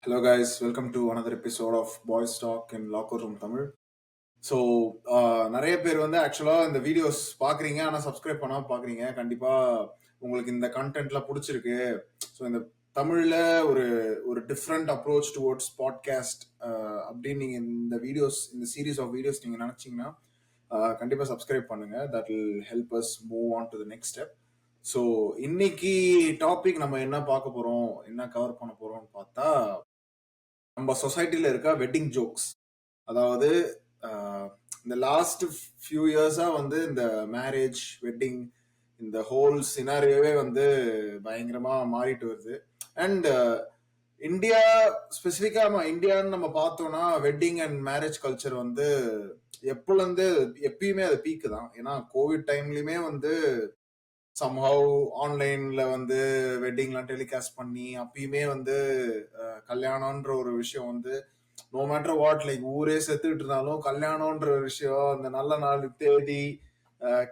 Hello, guys. Welcome to another episode of Boys Talk in Locker Room Tamil. So நிறைய பேர் வந்து ஆக்சுவலாக இந்த வீடியோஸ் பார்க்குறீங்க, ஆனால் சப்ஸ்கிரைப் பண்ணாமல் பார்க்குறீங்க. கண்டிப்பாக உங்களுக்கு இந்த கண்டென்ட்லாம் பிடிச்சிருக்கு. ஸோ இந்த தமிழில் ஒரு ஒரு டிஃப்ரெண்ட் அப்ரோச் டுவோர்ட்ஸ் பாட்காஸ்ட் அப்படின்னு நீங்கள் இந்த சீரீஸ் ஆஃப் வீடியோஸ் நீங்கள் நினச்சிங்கன்னா கண்டிப்பாக சப்ஸ்கிரைப் பண்ணுங்கள். That will help us move on to the next step. So இன்னைக்கு டாபிக் நம்ம என்ன பார்க்க போகிறோம், என்ன கவர் பண்ண போகிறோம்னு பார்த்தா, நம்ம சொசைட்டில இருக்க வெட்டிங் ஜோக்ஸ். அதாவது இந்த லாஸ்ட் ஃபியூ இயர்ஸா வந்து இந்த மேரேஜ் வெட்டிங் இந்த ஹோல் சினாரியோவே வந்து பயங்கரமா மாறிட்டு வருது. அண்ட் இந்தியா ஸ்பெசிஃபிக்கா இந்தியான்னு நம்ம பார்த்தோம்னா வெட்டிங் அண்ட் மேரேஜ் கல்ச்சர் வந்து எப்போலேருந்து எப்பயுமே அது பீக்கு தான். ஏன்னா கோவிட் டைம்லயுமே வந்து சம்ஹவ் ஆன்லைன்ல வந்து வெட்டிங்லாம் டெலிகாஸ்ட் பண்ணி அப்பயுமே வந்து கல்யாணம்ன்ற ஒரு விஷயம் வந்து நோ மேட்டர் வாட், லைக் ஊரே செத்துக்கிட்டு இருந்தாலும் கல்யாணம்ன்ற ஒரு விஷயம், அந்த நல்ல நாள் தேதி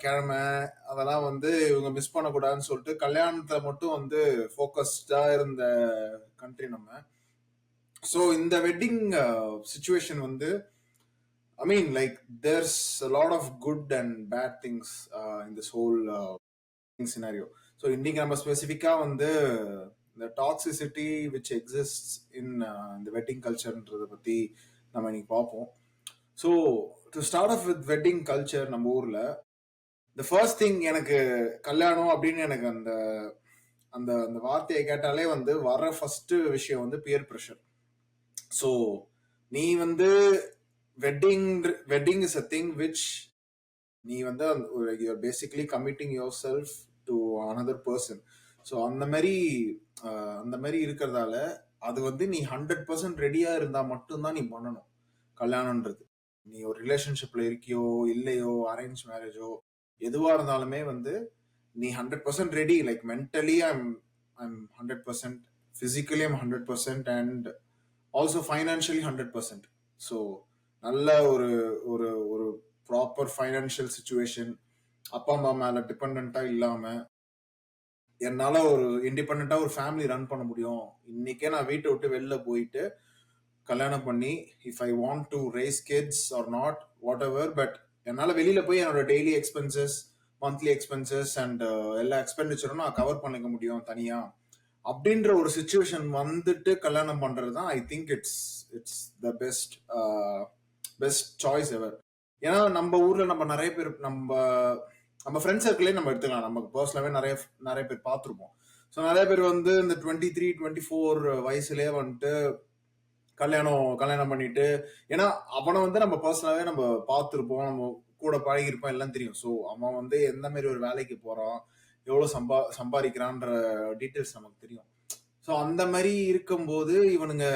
கிழமை அதெல்லாம் வந்து இவங்க மிஸ் பண்ணக்கூடாதுன்னு சொல்லிட்டு கல்யாணத்துல மட்டும் வந்து ஃபோக்கஸ்டா இருந்த கண்ட்ரி நம்ம. ஸோ இந்த வெட்டிங் சுச்சுவேஷன் வந்து I mean like there's lot of good and bad things in this whole scenario. So இன்னைக்கு நம்ம ஸ்பெசிஃபிக்கா வந்து இந்த டாக்ஸிசிட்டி விச் எக்ஸிஸ்ட் இன் இந்த வெட்டிங் கல்ச்சர்ன்றதை பத்தி நம்ம இன்னைக்கு பார்ப்போம். So to start off with wedding culture நம்ம ஊர்ல த ஃபர்ஸ்ட் திங், எனக்கு கல்யாணம் அப்படின்னு எனக்கு அந்த அந்த அந்த வார்த்தையை கேட்டாலே வந்து வர ஃபர்ஸ்ட் விஷயம் வந்து பியர் ப்ரெஷர். ஸோ நீ வந்து wedding wedding is a thing which நீ வந்து basically committing your self to another person. So அந்த மாதிரி இருக்கிறதால அது வந்து நீ 100% ரெடியா இருந்தா மட்டும்தான் நீ பண்ணணும் கல்யாணம்ன்றது. நீ ஒரு ரிலேஷன்ஷிப்ல இருக்கியோ இல்லையோ, அரேஞ்ச் மேரேஜோ எதுவா இருந்தாலுமே வந்து நீ 100% ready, like mentally I'm 100%, physically I'm 100%, and also financially 100%. So நல்ல ஒரு ஒரு ஒரு ப்ராப்பர் ஃபைனான்சியல் சுச்சுவேஷன், அப்பா அம்மா மேல டிபெண்டா இல்லாம என்னால ஒரு இண்டிபெண்டா ஒரு ஃபேமிலி ரன் பண்ண முடியும். இன்னைக்கே நான் வீட்டை விட்டு வெளில போயிட்டு கல்யாணம் பண்ணி if I want to raise kids or not whatever, but என்னால வெளியில போய் என்னோட daily expenses, monthly expenses and எல்லா எக்ஸ்பெண்டிச்சரும் நான் கவர் பண்ணிக்க முடியும் தனியா அப்படின்ற ஒரு சுச்சுவேஷன் வந்துட்டு கல்யாணம் பண்றது தான் I think it's it's the best choice ever. ஏன்னா நம்ம ஊர்ல நம்ம நிறைய பேர் நம்ம ஃப்ரெண்ட் சர்க்கிளே நம்ம எடுத்துக்கலாம். நமக்கு பர்சனலாவே நிறைய நிறைய பேர் பார்த்துருப்போம். ஸோ நிறைய பேர் வந்து இந்த 23-24 வயசுலயே வந்துட்டு கல்யாணம் பண்ணிட்டு, ஏன்னா அவனை வந்து நம்ம பர்சனலாவே நம்ம பார்த்துருப்போம், நம்ம கூட பழகிருப்போம், எல்லாம் தெரியும். ஸோ அவன் வந்து எந்த மாதிரி ஒரு வேலைக்கு போறான், எவ்வளவு சம்பாதிக்கிறான்ற டீட்டெயில்ஸ் நமக்கு தெரியும். ஸோ அந்த மாதிரி இருக்கும்போது இவனுங்க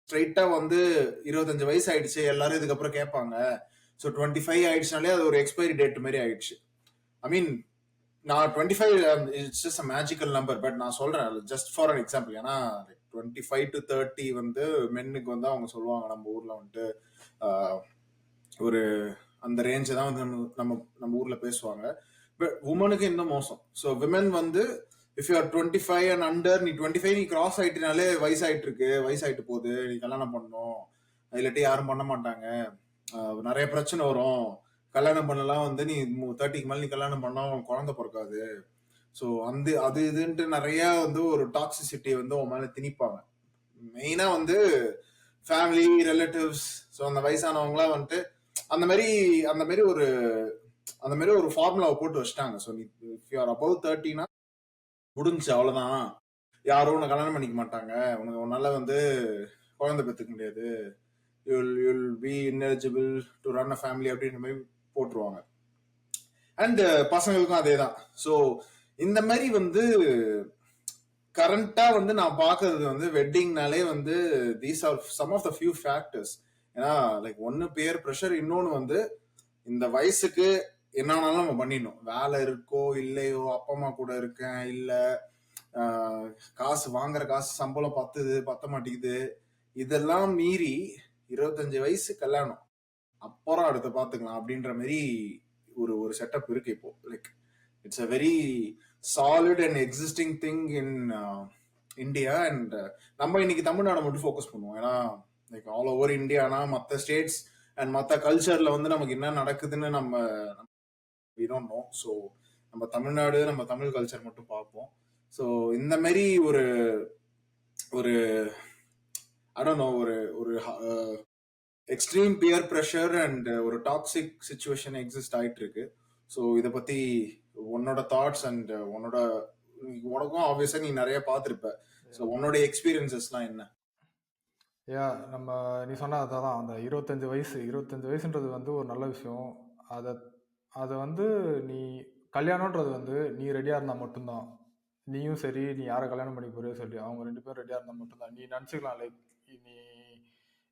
ஸ்ட்ரைட்டா வந்து 25 வயசு ஆயிடுச்சு எல்லாரும் இதுக்கப்புறம் கேட்பாங்க. ஸோ 25 ஆயிடுச்சுனாலே அது ஒரு எக்ஸ்பைரி டேட் மாதிரி ஆயிடுச்சு. ஐ மீன் நான் 25 it's just a magical number, but நான் சொல்றேன் ஜஸ்ட் ஃபார் அன் எக்ஸாம்பிள். ஏன்னா 25 to 30 வந்து மென்னுக்கு வந்து அவங்க சொல்லுவாங்க நம்ம ஊர்ல வந்துட்டு ஒரு அந்த ரேஞ்சை தான் வந்து நம்ம நம்ம ஊர்ல பேசுவாங்க. பட் உமனுக்கு இன்னும் மோசம். ஸோ விமன் வந்து if you R 25 and under, நீ 25 நீ கிராஸ் ஆயிட்டுனாலே வயசாயிட்டு போகுது, நீ கல்யாணம் பண்ணணும், இல்லாட்டி யாரும் பண்ண மாட்டாங்க, நிறைய பிரச்சனை வரும், கல்யாணம் பண்ணலாம் வந்து நீ 30க்கு மேல நீ கல்யாணம் பண்ணா குழந்தை பிறக்காது. ஸோ அது இதுன்ட்டு நிறைய வந்து ஒரு டாக்ஸிசிட்டி வந்து உன் மேல திணிப்பாங்க. மெயினா வந்து ஃபேமிலி ரிலேட்டிவ்ஸ். ஸோ அந்த வயசானவங்களாம் வந்துட்டு அந்த மாதிரி அந்த மாதிரி ஒரு அந்த மாதிரி ஒரு ஃபார்முலாவை போட்டு வச்சுட்டாங்க. ஸோ நீ இஃப் யூ ஆர் அபவ் 30னா முடிஞ்சு அவ்வளவுதான், யாரும் உன்னை கல்யாணம் பண்ணிக்க மாட்டாங்க, உன்னால வந்து குழந்தை பெற்றுக்க முடியாது, you'll be ineligible to run a family அப்படின்ற மாதிரி போட்டுருவாங்க. அண்ட் பசங்களுக்கும் அதே தான். ஸோ இந்த மாதிரி வந்து கரண்டா வந்து நான் பாக்குறது வந்து வெட்டிங்னாலே வந்து these are some of the few factors. ஏன்னா லைக் ஒன்னு பேர் ப்ரெஷர், இன்னொன்னு வந்து இந்த வயசுக்கு என்னானாலும் நம்ம பண்ணிடணும். வேலை இருக்கோ இல்லையோ, அப்பா அம்மா கூட இருக்கேன் இல்ல, காசு வாங்குற காசு சம்பளம் பத்த மாட்டேங்குது, இதெல்லாம் மீறி 25 வயசு கல்யாணம், அப்புறம் அடுத்த பாத்துக்கலாம் அப்படின்ற மாதிரி ஒரு ஒரு செட்டப் இருக்கு இப்போ. Like it's a very solid and existing thing India. And நம்ம இன்னைக்கு தமிழ்நாடு மட்டும் ஃபோக்கஸ் பண்ணுவோம். ஏன்னா லைக் ஆல் ஓவர் இந்தியானா மற்ற ஸ்டேட்ஸ் அண்ட் மற்ற கல்ச்சர்ல வந்து நமக்கு என்ன நடக்குதுன்னு நம்ம வி டோன்ட் நோ. ஸோ நம்ம தமிழ்நாடு நம்ம தமிழ் கல்ச்சர் மட்டும் பார்ப்போம். ஸோ இந்த மாதிரி ஒரு ஒரு ஐ டோன்ட் நோ ஒரு ஒரு எக்ஸ்ட்ரீம் பியர் ப்ரெஷர் அண்ட் ஒரு டாக்ஸிக் சுச்சுவேஷன் எக்ஸிஸ்ட் ஆயிட்டு இருக்கு. ஸோ இதை பத்தி உன்னோட தாட்ஸ் அண்ட் உனக்கும் ஆப்வியஸா நீ நிறைய பார்த்துருப்ப. ஸோ உன்னோட எக்ஸ்பீரியன்சஸ்லாம் என்ன? நம்ம நீ சொன்ன அதான் அந்த 25 வயசுன்றது வந்து ஒரு நல்ல விஷயம். அதை அதை வந்து நீ கல்யாணன்றது வந்து நீ ரெடியாக இருந்தால் மட்டும்தான். நீயும் சரி, நீ யாரை கல்யாணம் பண்ணி போறியோ சொல்லி அவங்க 2 பேரும் ரெடியாக இருந்தால் மட்டும்தான். நீ நினச்சிக்கலாம் லைக் நீ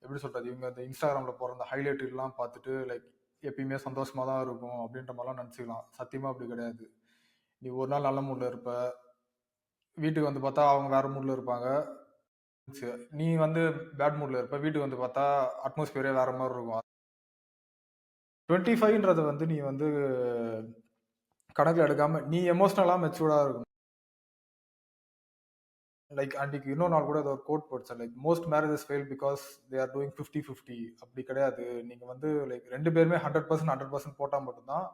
எப்படி சொல்கிறது, இவங்க இந்த இன்ஸ்டாகிராமில் போகிற அந்த ஹைலைட்டுலாம் பார்த்துட்டு லைக் எப்பயுமே சந்தோஷமாக தான் இருக்கும் அப்படின்ற மாதிரிலாம் நினச்சிக்கலாம். சத்தியமாக அப்படி கிடையாது. நீ ஒரு நாள் நல்ல மூடில் இருப்ப, வீட்டுக்கு வந்து பார்த்தா அவங்க வேற மூடில் இருப்பாங்க. நீ வந்து பேட் மூட்ல இருப்ப, வீட்டுக்கு வந்து பார்த்தா அட்மாஸ்பியரே வேற மாதிரி இருக்கும். 25ன்றது வந்து நீ வந்து கணக்கில் எடுக்காம நீ எமோஷனலாக மெச்சூர்டாக இருக்கும். லைக் அன்றைக்கு இன்னொரு நாள் கூட ஒரு கோட் போடுச்சேன், like most marriages fail because they are doing 50-50. அப்படி கிடையாது. நீங்கள் வந்து லைக் 2 பேருமே 100% போட்டால் மட்டும்தான்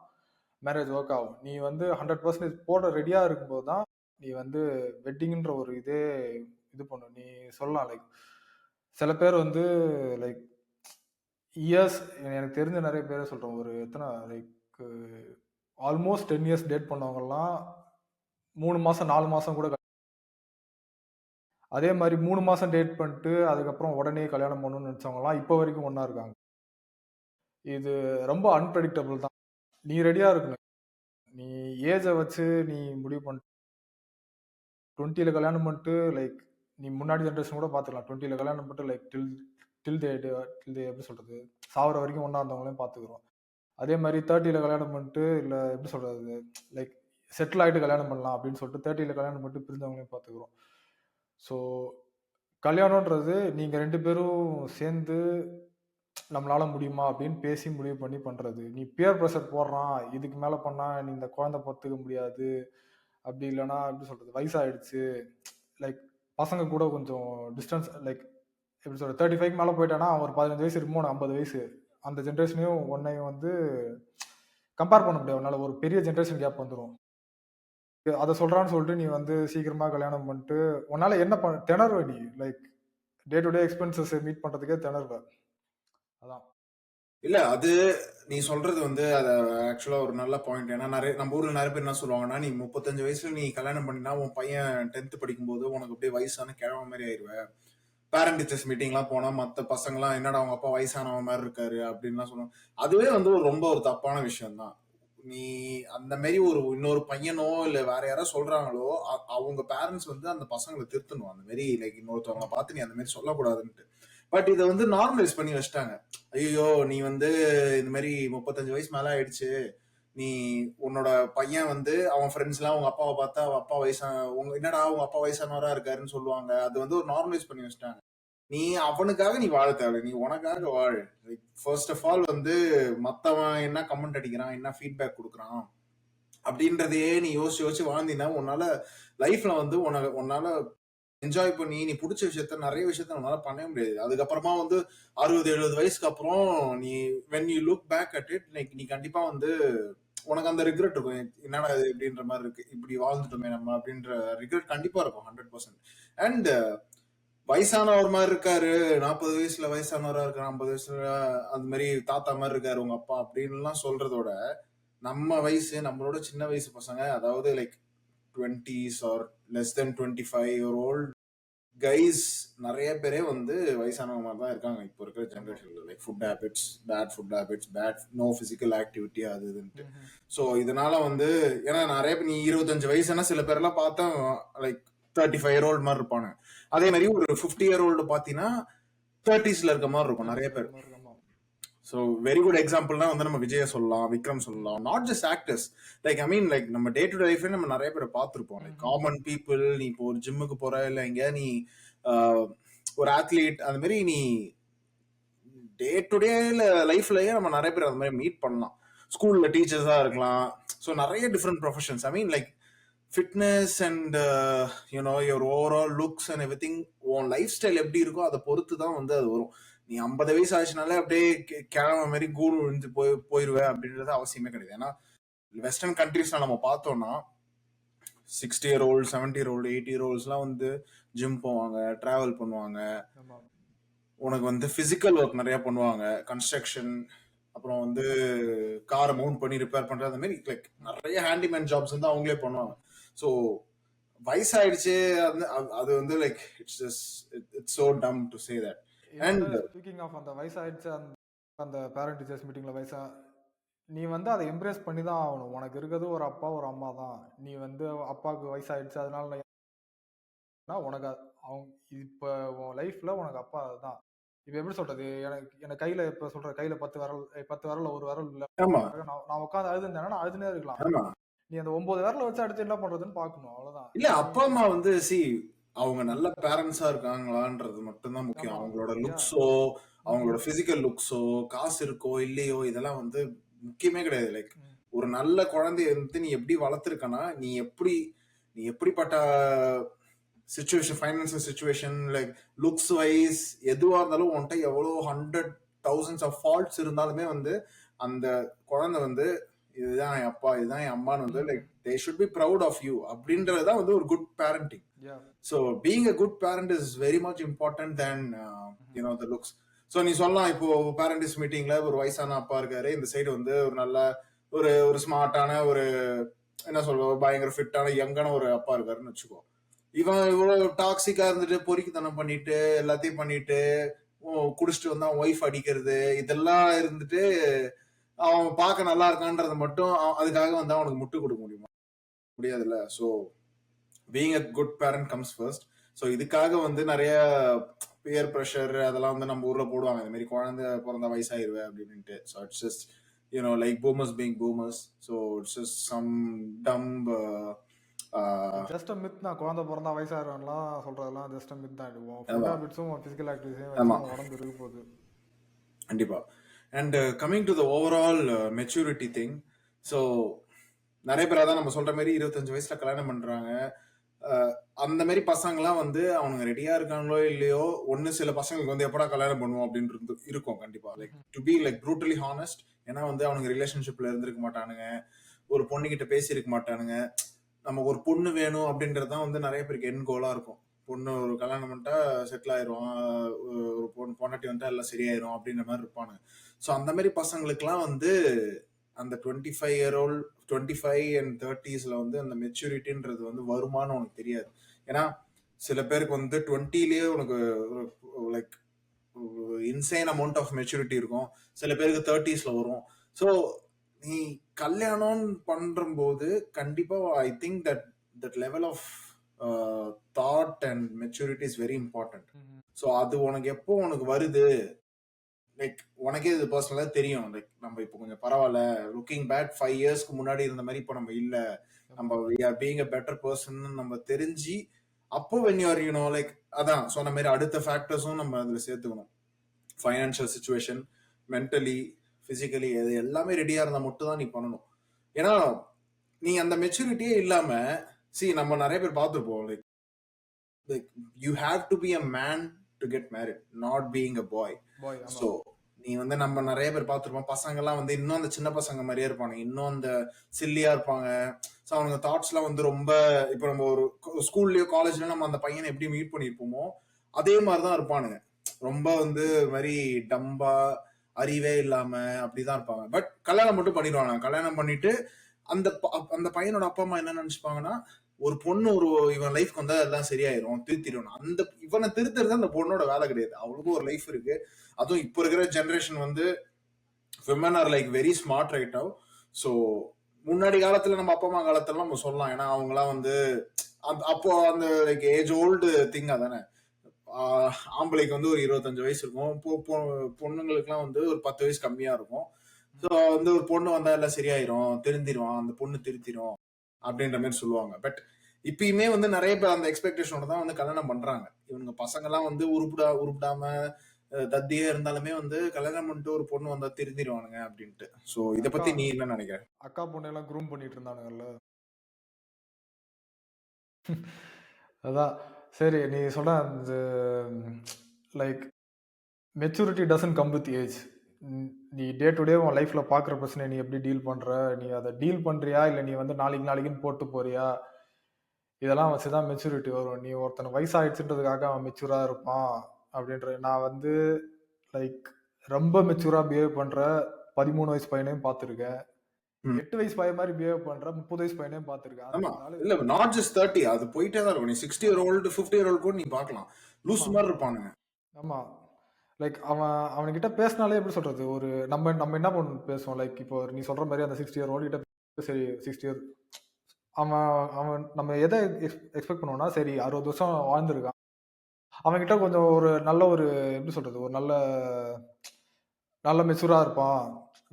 மேரேஜ் ஒர்க் ஆகும். நீ வந்து 100% போட ரெடியாக இருக்கும்போது தான் நீ வந்து வெட்டிங்ன்ற ஒரு இதே இது பண்ணு. நீ சொல்லலாம் லைக் சில பேர் வந்து லைக் இயர்ஸ், எனக்கு தெரிஞ்ச நிறைய பேரை சொல்கிறேன், ஒரு எத்தனை லைக் ஆல்மோஸ்ட் 10 இயர்ஸ் டேட் பண்ணவங்கலாம் 3 மாதம் 4 மாதம் கூட, அதே மாதிரி 3 மாதம் டேட் பண்ணிட்டு அதுக்கப்புறம் உடனே கல்யாணம் பண்ணணும்னு நினச்சவங்கலாம் இப்போ வரைக்கும் ஒன்றா இருக்காங்க. இது ரொம்ப அன்பிரடிக்டபிள் தான். நீ ரெடியாக இருக்கணும். நீ ஏஜை வச்சு நீ முடிவு பண்ண 20ல் கல்யாணம் பண்ணிட்டு லைக் நீ முன்னாடி ஜென்ரேஷன் கூட பார்த்துக்கலாம். 20ல் கல்யாணம் பண்ணிட்டு லைக் டில் தே எப்படி சொல்கிறது, சாவர வரைக்கும் ஒன்றா இருந்தவங்களையும் பார்த்துக்குறோம். அதே மாதிரி 30ல் கல்யாணம் பண்ணிட்டு இல்லை எப்படி சொல்கிறது லைக் செட்டில் ஆகிட்டு கல்யாணம் பண்ணலாம் அப்படின்னு சொல்லிட்டு 30ல் கல்யாணம் பண்ணிட்டு பிரிஞ்சவங்களையும் பார்த்துக்குறோம். ஸோ கல்யாணன்றது நீங்கள் 2 பேரும் சேர்ந்து நம்மளால முடியுமா அப்படின்னு பேசி முடிவு பண்ணி பண்ணுறது. நீ பியர் ப்ரெஷர் போடுறான், இதுக்கு மேலே பண்ணால் நீ இந்த குழந்தை பார்த்துக்க முடியாது, அப்படி இல்லைன்னா எப்படி சொல்கிறது வயசாகிடுச்சு, லைக் பசங்க கூட கொஞ்சம் டிஸ்டன்ஸ் லைக் எப்படி சொல்கிறது 35க்கு மேலே போயிட்டானா அவன் ஒரு 15 வயசு இருக்குமோ 50 வயசு, அந்த ஜென்ரேஷனையும் ஒன்றையும் வந்து கம்பேர் பண்ண முடியாது. அதனால ஒரு பெரிய ஜென்ரேஷன் கேப் வந்துடும். அதை சொல்கிறான்னு சொல்லிட்டு நீ வந்து சீக்கிரமாக கல்யாணம் பண்ணிட்டு உன்னால் என்ன திணறுவ நீ like day to day expenses meet பண்ணுறதுக்கே திணறுவ. அதான் இல்ல அது நீ சொல்றது வந்து அது ஆக்சுவலா ஒரு நல்ல பாயிண்ட். ஏன்னா நிறைய நம்ம ஊர்ல நிறைய பேர் என்ன சொல்லுவாங்கன்னா, நீ 35 வயசுல நீ கல்யாணம் பண்ணினா உன் பையன் 10th படிக்கும் போது உனக்கு அப்படியே வயசான கிழமை மாதிரி ஆயிடுவேன். பேரண்ட் டீச்சர்ஸ் மீட்டிங்லாம் போனா மற்ற பசங்களாம் என்னடா அவங்க அப்பா வயசானவன் மாதிரி இருக்காரு அப்படின்லாம் சொல்லுவாங்க. அதுவே வந்து ரொம்ப ஒரு தப்பான விஷயம் தான். நீ அந்த மாதிரி ஒரு இன்னொரு பையனோ இல்ல வேற யாரோ சொல்றாங்களோ அவங்க பேரண்ட்ஸ் வந்து அந்த பசங்களை திருத்தணும். அந்த மாதிரி லைக் இன்னொருத்தவங்களை பார்த்து நீ அந்த மாதிரி சொல்லக்கூடாதுன்ட்டு. பட் இதை வந்து நார்மலைஸ் பண்ணி வச்சிட்டாங்க. ஐயோ நீ வந்து இந்த மாதிரி 35 வயசு மேல ஆயிடுச்சு, நீ உன்னோட பையன் வந்து அவன் ஃப்ரெண்ட்ஸ் எல்லாம் உங்க அப்பாவை பார்த்தா அவ அப்பா உங்க என்னடா உங்க அப்பா வயசானவரா இருக்காருன்னு சொல்லுவாங்க. அது வந்து ஒரு நார்மலைஸ் பண்ணி வச்சிட்டாங்க. நீ அவனுக்காக நீ வாழ தேவை, நீ உனக்காக வாழ். ஃபர்ஸ்ட் ஆஃப் ஆல் வந்து மத்தவன் என்ன கமெண்ட் அடிக்கிறான், என்ன ஃபீட்பேக் கொடுக்குறான் அப்படின்றதையே நீ யோசிச்சு யோசிச்சு வாழ்ந்தீங்கன்னா உன்னால லைஃப்ல வந்து உன்னால என்ஜாய் பண்ணி நீ பிடிச்ச விஷயத்த நிறைய விஷயத்த உன்னால பண்ணவே முடியாது. அதுக்கப்புறமா வந்து 60-70 வயசுக்கு அப்புறம் நீ when you look back at it like நீ கண்டிப்பா வந்து உனக்கு அந்த ரிக்ரெட் இருக்கும். என்னடா இது இப்படின்ற மாதிரி இருக்கு, இப்படி வாழ்ந்துட்டோமே நம்ம அப்படின்ற ரிக்ரெட் கண்டிப்பா இருக்கும் 100%. அண்ட் வயசானவர் மாதிரி இருக்காரு, 40 வயசுல வயசானவரா இருக்காரு, 50 வயசுல அது மாதிரி தாத்தா மாதிரி இருக்காரு உங்க அப்பா அப்படின்லாம் சொல்றதோட, நம்ம வயசு நம்மளோட சின்ன வயசு பசங்க, அதாவது like 20s or less then 25 year old guys நிறைய பேரே வந்து வயசானவங்க மாதிரி தான் இருக்காங்க இப்போ இருக்கிற ஜென்ரேஷன்ல. Like food habits, bad no physical activity அது இதுன்ட்டு. ஸோ இதனால வந்து ஏன்னா நிறைய நீ 25 வயசுனா சில பேர்லாம் பார்த்தா லைக் 35 year old மாதிரி இருப்பாங்க. அதே மாதிரி ஒரு 50 year old பார்த்தீங்கன்னா 30sல இருக்க மாதிரி இருக்கும் நிறைய பேர். ஸோ வெரி குட் எக்ஸாம்பிள்னா வந்து நம்ம விஜய சொல்லலாம், விக்ரம் சொல்லலாம். Not just actors, like I mean like நம்ம டே டு டே லைஃப்ல நம்ம நிறைய பேரை பார்த்துருப்போம். லைக் காமன் பீப்புள், நீ இப்போ ஒரு ஜிம்முக்கு போற இல்லை எங்கேயா நீ ஒரு ஆத்லீட், அந்த மாதிரி நீ டே டு டே லைஃப்லயே நம்ம நிறைய பேர் அந்த மாதிரி மீட் பண்ணலாம். ஸ்கூல்ல டீச்சர்ஸா இருக்கலாம். ஸோ நிறைய different professions. I mean like fitness and your overall looks and every thing, உன் லைஃப் ஸ்டைல் எப்படி இருக்கோ அதை பொறுத்து தான் வந்து அது வரும். நீ 50 வயசு ஆச்சுனாலே அப்படியே கிழமை மாதிரி கூடு விழுந்து போயிருவேன் அப்படின்றது அவசியமே கிடையாது. ஏன்னா வெஸ்டர்ன் கண்ட்ரீஸ்ல நம்ம பார்த்தோம்னா 60-year-old 70-year-old 80-year-oldsலாம் வந்து ஜிம் போவாங்க, டிராவல் பண்ணுவாங்க, ஆமா. உனக்கு வந்து பிசிக்கல் ஒர்க் நிறைய பண்ணுவாங்க, கன்ஸ்ட்ரக்ஷன், அப்புறம் வந்து காரை மவுண்ட் பண்ணி ரிப்பேர் பண்றது, அந்த மாதிரி லைக் நிறைய ஹேண்டிமேன் ஜாப்ஸ் வந்து அவங்களே பண்ணுவாங்க. ஸோ வயசாயிடுச்சு அது வந்து like it's so dumb to say that. And speaking of அந்த வயசாயிடுச்சு, அந்த பேரண்ட் டீச்சர்ஸ் மீட்டிங்ல நீ வந்து அதை எம்ப்ரேஸ் பண்ணி தான் ஆகணும். உனக்கு இருக்கிறது ஒரு அப்பா ஒரு அம்மா தான். நீ வந்து அப்பாவுக்கு வயசாயிடுச்சு அதனால உனக்கு அவங்க இப்போ உன் லைஃப்ல உனக்கு அப்பா தான். இப்போ எப்படி சொல்றது, எனக்கு கையில இப்ப சொல்ற கையில 10 விரல் ஒரு விரல் இல்ல, நான் உட்காந்து அழுதுந்தேன்னா நான் அழுதுனே இருக்கலாம். நீ அந்த 9 விரல வச்சு அடுத்து என்ன பண்றதுன்னு பாக்கணும், அவ்வளவுதான். இல்ல அப்பா அம்மா வந்து அவங்க நல்ல பேரண்ட்ஸா இருக்காங்களான்றது மட்டும்தான் முக்கியம். அவங்களோட லுக்ஸோ அவங்களோட பிசிக்கல் லுக்ஸோ காசு இருக்கோ இல்லையோ இதெல்லாம் வந்து முக்கியமே கிடையாது. லைக் ஒரு நல்ல குழந்தைய வந்து நீ எப்படி வளர்த்துருக்கனா, நீ எப்படிப்பட்ட situation, financial situation, like looks wise எதுவா இருந்தாலும் உன்கிட்ட எவ்வளோ 100,000s ஆஃப் ஃபால்ட்ஸ் இருந்தாலுமே வந்து அந்த குழந்தை வந்து இதுதான் என் அப்பா இதுதான் என் அம்மான்னு வந்து like they should be proud of you அப்படின்றது தான் வந்து ஒரு good parenting. So being a good parent is very much important than the looks. So நீ சொல்லலாம், இப்போ பேரண்டிஸ் மீட்டிங்ல ஒரு வயசான அப்பா இருக்காரு, இந்த சைடு வந்து ஒரு நல்ல ஒரு ஸ்மார்ட்டான ஒரு என்ன சொல்றது பயங்கர ஃபிட்டான யங்கான ஒரு அப்பா இருக்காருன்னு வச்சுக்கோ. இவன் இவ்வளவு டாக்ஸிக்கா இருந்துட்டு பொறுக்கித்தனம் பண்ணிட்டு எல்லாத்தையும் பண்ணிட்டு குடிச்சிட்டு வந்தா ஒய்ஃப் அடிக்கிறது இதெல்லாம் இருந்துட்டு அவன் பார்க்க நல்லா இருக்கான்றது மட்டும் அதுக்காக வந்து அவனுக்கு முட்டு கொடுக்க முடியாதுல்ல. So being a good parent comes first. So இதுக்காக வந்து நிறைய பியர் ப்ரெஷர் அதெல்லாம் வந்து நம்ம ஊர்ல போடுவாங்க, இந்த மாதிரி குழந்தை பிறந்த வயசாயிருவேன் அப்படின்ட்டு. So it's just like boomers being boomers. So it's just some dumb just myth தான். குழந்தை பிறந்தா வயசாயிரும்லாம் சொல்றதெல்லாம் ஜஸ்ட் மித் தான். ஃபுட் ஹாபிட்ஸும் பிசிக்கல் ஆக்டிவிட்டிஸும் உடம்பு இருக்க போகுது கண்டிப்பா. And coming to the overall maturity thing, so நிறைய பேர் அதான் நம்ம சொல்ற மாதிரி 25 வயசுல கல்யாணம் பண்றாங்க. அந்த மாதிரி பசங்கலாம் வந்து அவங்க ரெடியா இருக்காங்களோ இல்லையோ, ஒன்னு சில பசங்களுக்கு வந்து எப்படா கல்யாணம் பண்ணுவோம் அப்படின்றது இருக்கும் கண்டிப்பா. Like to be like brutally honest, ஏன்னா வந்து அவனுங்க ரிலேஷன்ஷிப்ல இருந்திருக்க மாட்டானுங்க, ஒரு பொண்ணு கிட்ட பேசியிருக்க மாட்டானுங்க. நமக்கு ஒரு பொண்ணு வேணும் அப்படின்றதுதான் வந்து நிறைய பேருக்கு என் கோலா இருக்கும். பொண்ணு ஒரு கல்யாணம் பண்ணிட்டா செட்டில் ஆயிரும், ஒரு பொண்ணாட்டி வந்துட்டா எல்லாம் சரியாயிரும் அப்படின்ற மாதிரி இருப்பானுங்க. ஸோ அந்த மாதிரி பசங்களுக்குலாம் வந்து அந்த 25 25 அண்ட் 30ஸ்ல வந்து அந்த மெச்சூரிட்டின்றது வந்து வருமானு உனக்கு தெரியாது. ஏன்னா சில பேருக்கு வந்து 20லயே உனக்கு like insane amount of maturity இருக்கும், சில பேருக்கு 30ஸ்ல வரும். ஸோ நீ கல்யாணம் பண்றம்போது கண்டிப்பா I think that level of thought and maturity is very important. So அது உனக்கு எப்போ உனக்கு வருது, லைக் உனக்கே இது பர்சனலா தெரியும். லைக் நம்ம இப்போ கொஞ்சம் பரவாயில்ல, லுக்கிங் பேக் 5 இயர்ஸ்க்கு முன்னாடி இருந்த மாதிரி இப்போ நம்ம இல்ல, நம்ம we are being a better person நம்ம தெரிஞ்சு அப்போ when you are லைக் அதான் சொன்ன மாதிரி அடுத்த ஃபேக்டர்ஸும் நம்ம அதுல சேர்த்துக்கணும். ஃபைனான்சியல் சிச்சுவேஷன், மென்டலி, பிசிக்கலி, இது எல்லாமே ரெடியா இருந்தா மட்டும் தான் நீ பண்ணணும். ஏன்னா நீ அந்த மெச்சூரிட்டியே இல்லாம நம்ம நிறைய பேர் பார்த்துருப்போம், like you have to be a man to get married, not being a bye. So நீ வந்து நம்ம நிறைய பேர் பார்த்துருப்போம், பசங்க எல்லாம் வந்து இன்னும் அந்த சின்ன பசங்க மாதிரியே இருப்பாங்க, இன்னும் அந்த சில்லியா இருப்பாங்க. ஸோ அவனுங்க தாட்ஸ் எல்லாம் வந்து ரொம்ப, இப்போ நம்ம ஒரு ஸ்கூல்லயோ காலேஜ்லயோ நம்ம அந்த பையனை எப்படி மீட் பண்ணிருப்போமோ அதே மாதிரிதான் இருப்பானுங்க. ரொம்ப வந்து மாதிரி டம்பா அறிவே இல்லாம அப்படிதான் இருப்பாங்க. பட் கல்யாணம் மட்டும் பண்ணிடுவாங்க. கல்யாணம் பண்ணிட்டு அந்த அந்த பையனோட அப்பா அம்மா என்ன நினைச்சுப்பாங்கன்னா, ஒரு பொண்ணு இவன் லைஃப்க்கு வந்தா எல்லாம் சரியாயிரும், திருத்திடும். அந்த இவனை திருத்துறது அந்த பொண்ணோட வேலை கிடையாது. அவளுக்கும் ஒரு லைஃப் இருக்கு. அதுவும் இப்போ இருக்கிற ஜென்ரேஷன் வந்து women R like very smart right now. So முன்னாடி காலத்துல நம்ம அப்பா அம்மா காலத்துல நம்ம சொல்லலாம், ஏன்னா அவங்கலாம் வந்து அப்போ அந்த லைக் ஏஜ் ஓல்டு திங் அதானே. ஆம்பளைக்கு வந்து ஒரு 25 வயசு இருக்கும், பொண்ணுங்களுக்குலாம் வந்து ஒரு 10 வயசு கம்மியா இருக்கும். ஸோ வந்து ஒரு பொண்ணு வந்தா எல்லாம் சரியாயிரும், திருந்திடுவான், அந்த பொண்ணு திருத்திடும் அப்படின்ற மாதிரி சொல்லுவாங்க. பட் இப்பயுமே வந்து நிறைய பேர் அந்த எக்ஸ்பெக்டேஷனோட தான் வந்து கல்யாணம் பண்றாங்க. இவங்க பசங்க எல்லாம் வந்து உருப்பிடாம தத்தியே இருந்தாலுமே வந்து கல்யாணம் பண்ணிட்டு ஒரு பொண்ணு வந்தா திருந்திடுவானுங்க அப்படின்ட்டு. ஸோ இதை பத்தி நீ என்ன நினைக்கிற? அக்கா பொண்ணு எல்லாம் க்ரூம் பண்ணிட்டு இருந்தானுங்கல்ல. அதான். சரி, நீ சொல்ற அந்த like maturity doesn't come with age. நீ டே டு டே உன் லைஃப்ல பார்க்குற பிரச்சனைய நீ எப்படி டீல் பண்ற? நீ அத டீல் பண்றியா? இல்ல நீ வந்து நாளைக்கு நாளைக்குன்னு போட்டு போறியா? இதெல்லாம் வச்சு தான் மெச்சூரிட்டி வரும். நீ ஒருத்தனுக்கு வயசாயிடுச்சுன்றதுக்காக அவன் மெச்சூரா இருப்பான் அப்படின்ற நான் வந்து லைக் ரொம்ப மெச்சூரா பிஹேவ் பண்ற 13 வயசு பையனையும் பார்த்துருக்கேன். ம். 8 வயசு பையன் மாரி பிஹேவ் பண்ற 30 வயசு பையனையும் பார்த்துருக்கேன். ஆமா. அதனால இல்ல நாட் ஜஸ்ட் 30 அது போயிட்டே தான் இருக்கும். நீ 60 இயர் ஓல்டு, 50 இயர் ஓல்டு கூட நீ பார்க்கலாம். லூசு ஆமா, மாரி இருப்பானுங்க. ஆமா. லைக் அவன்கிட்ட பேசினாலே எப்படி சொல்றது? ஒரு நம்ம நம்ம என்ன பேசுவோம்? லைக் இப்போ நீ சொல்ற மாரி அந்த 60 இயர் ஓல்டு கிட்ட சரி 60 இயர் அவன் அவன் நம்ம எத எக்ஸ்பெக்ட் பண்ணுவோம்னா, சரி 60 வருஷம் வாழ்ந்திருக்கான். அவன்கிட்ட கொஞ்சம் ஒரு நல்ல ஒரு எப்படி சொல்றது? ஒரு நல்ல நல்ல மெச்சூரா இருப்பான்.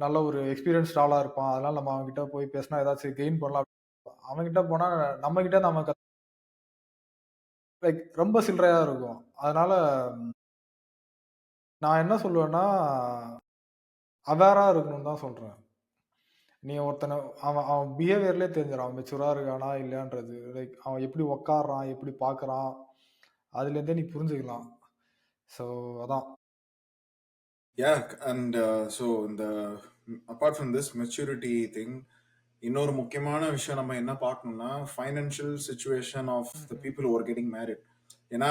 நல்ல ஒரு எக்ஸ்பீரியன்ஸ்ட் ஆளா இருப்பான். அதனால நம்ம அவன்கிட்ட போய் பேசினா ஏதாச்சும் கெயின் பண்ணலாம். அவன்கிட்ட போனா நம்மகிட்ட நம்ம லைக் ரொம்ப சில்லறையா இருக்கும். அதனால நான் என்ன சொல்லுவேன்னா, அவேரா இருக்கணும்னு தான் சொல்றேன். நீ ஒருத்தன அவன் அவன் பிஹேவியர்லயே தெரிஞ்சிரும். அவன் மெச்சூரா இருக்கானா இல்லையான்றது. லைக் அவன் எப்படி உட்கார்றான், எப்படி பார்க்குறான், அதுலேருந்தே நீ புரிஞ்சுக்கலாம். ஸோ அதான். Yeah, and so இந்த apart from this maturity thing, இன்னொரு முக்கியமான விஷயம் நம்ம என்ன பார்க்கணும்னா, ஃபைனான்ஷியல் சிச்சுவேஷன் ஆஃப் த ம்ஹ்ம். People who are getting married. ஏன்னா,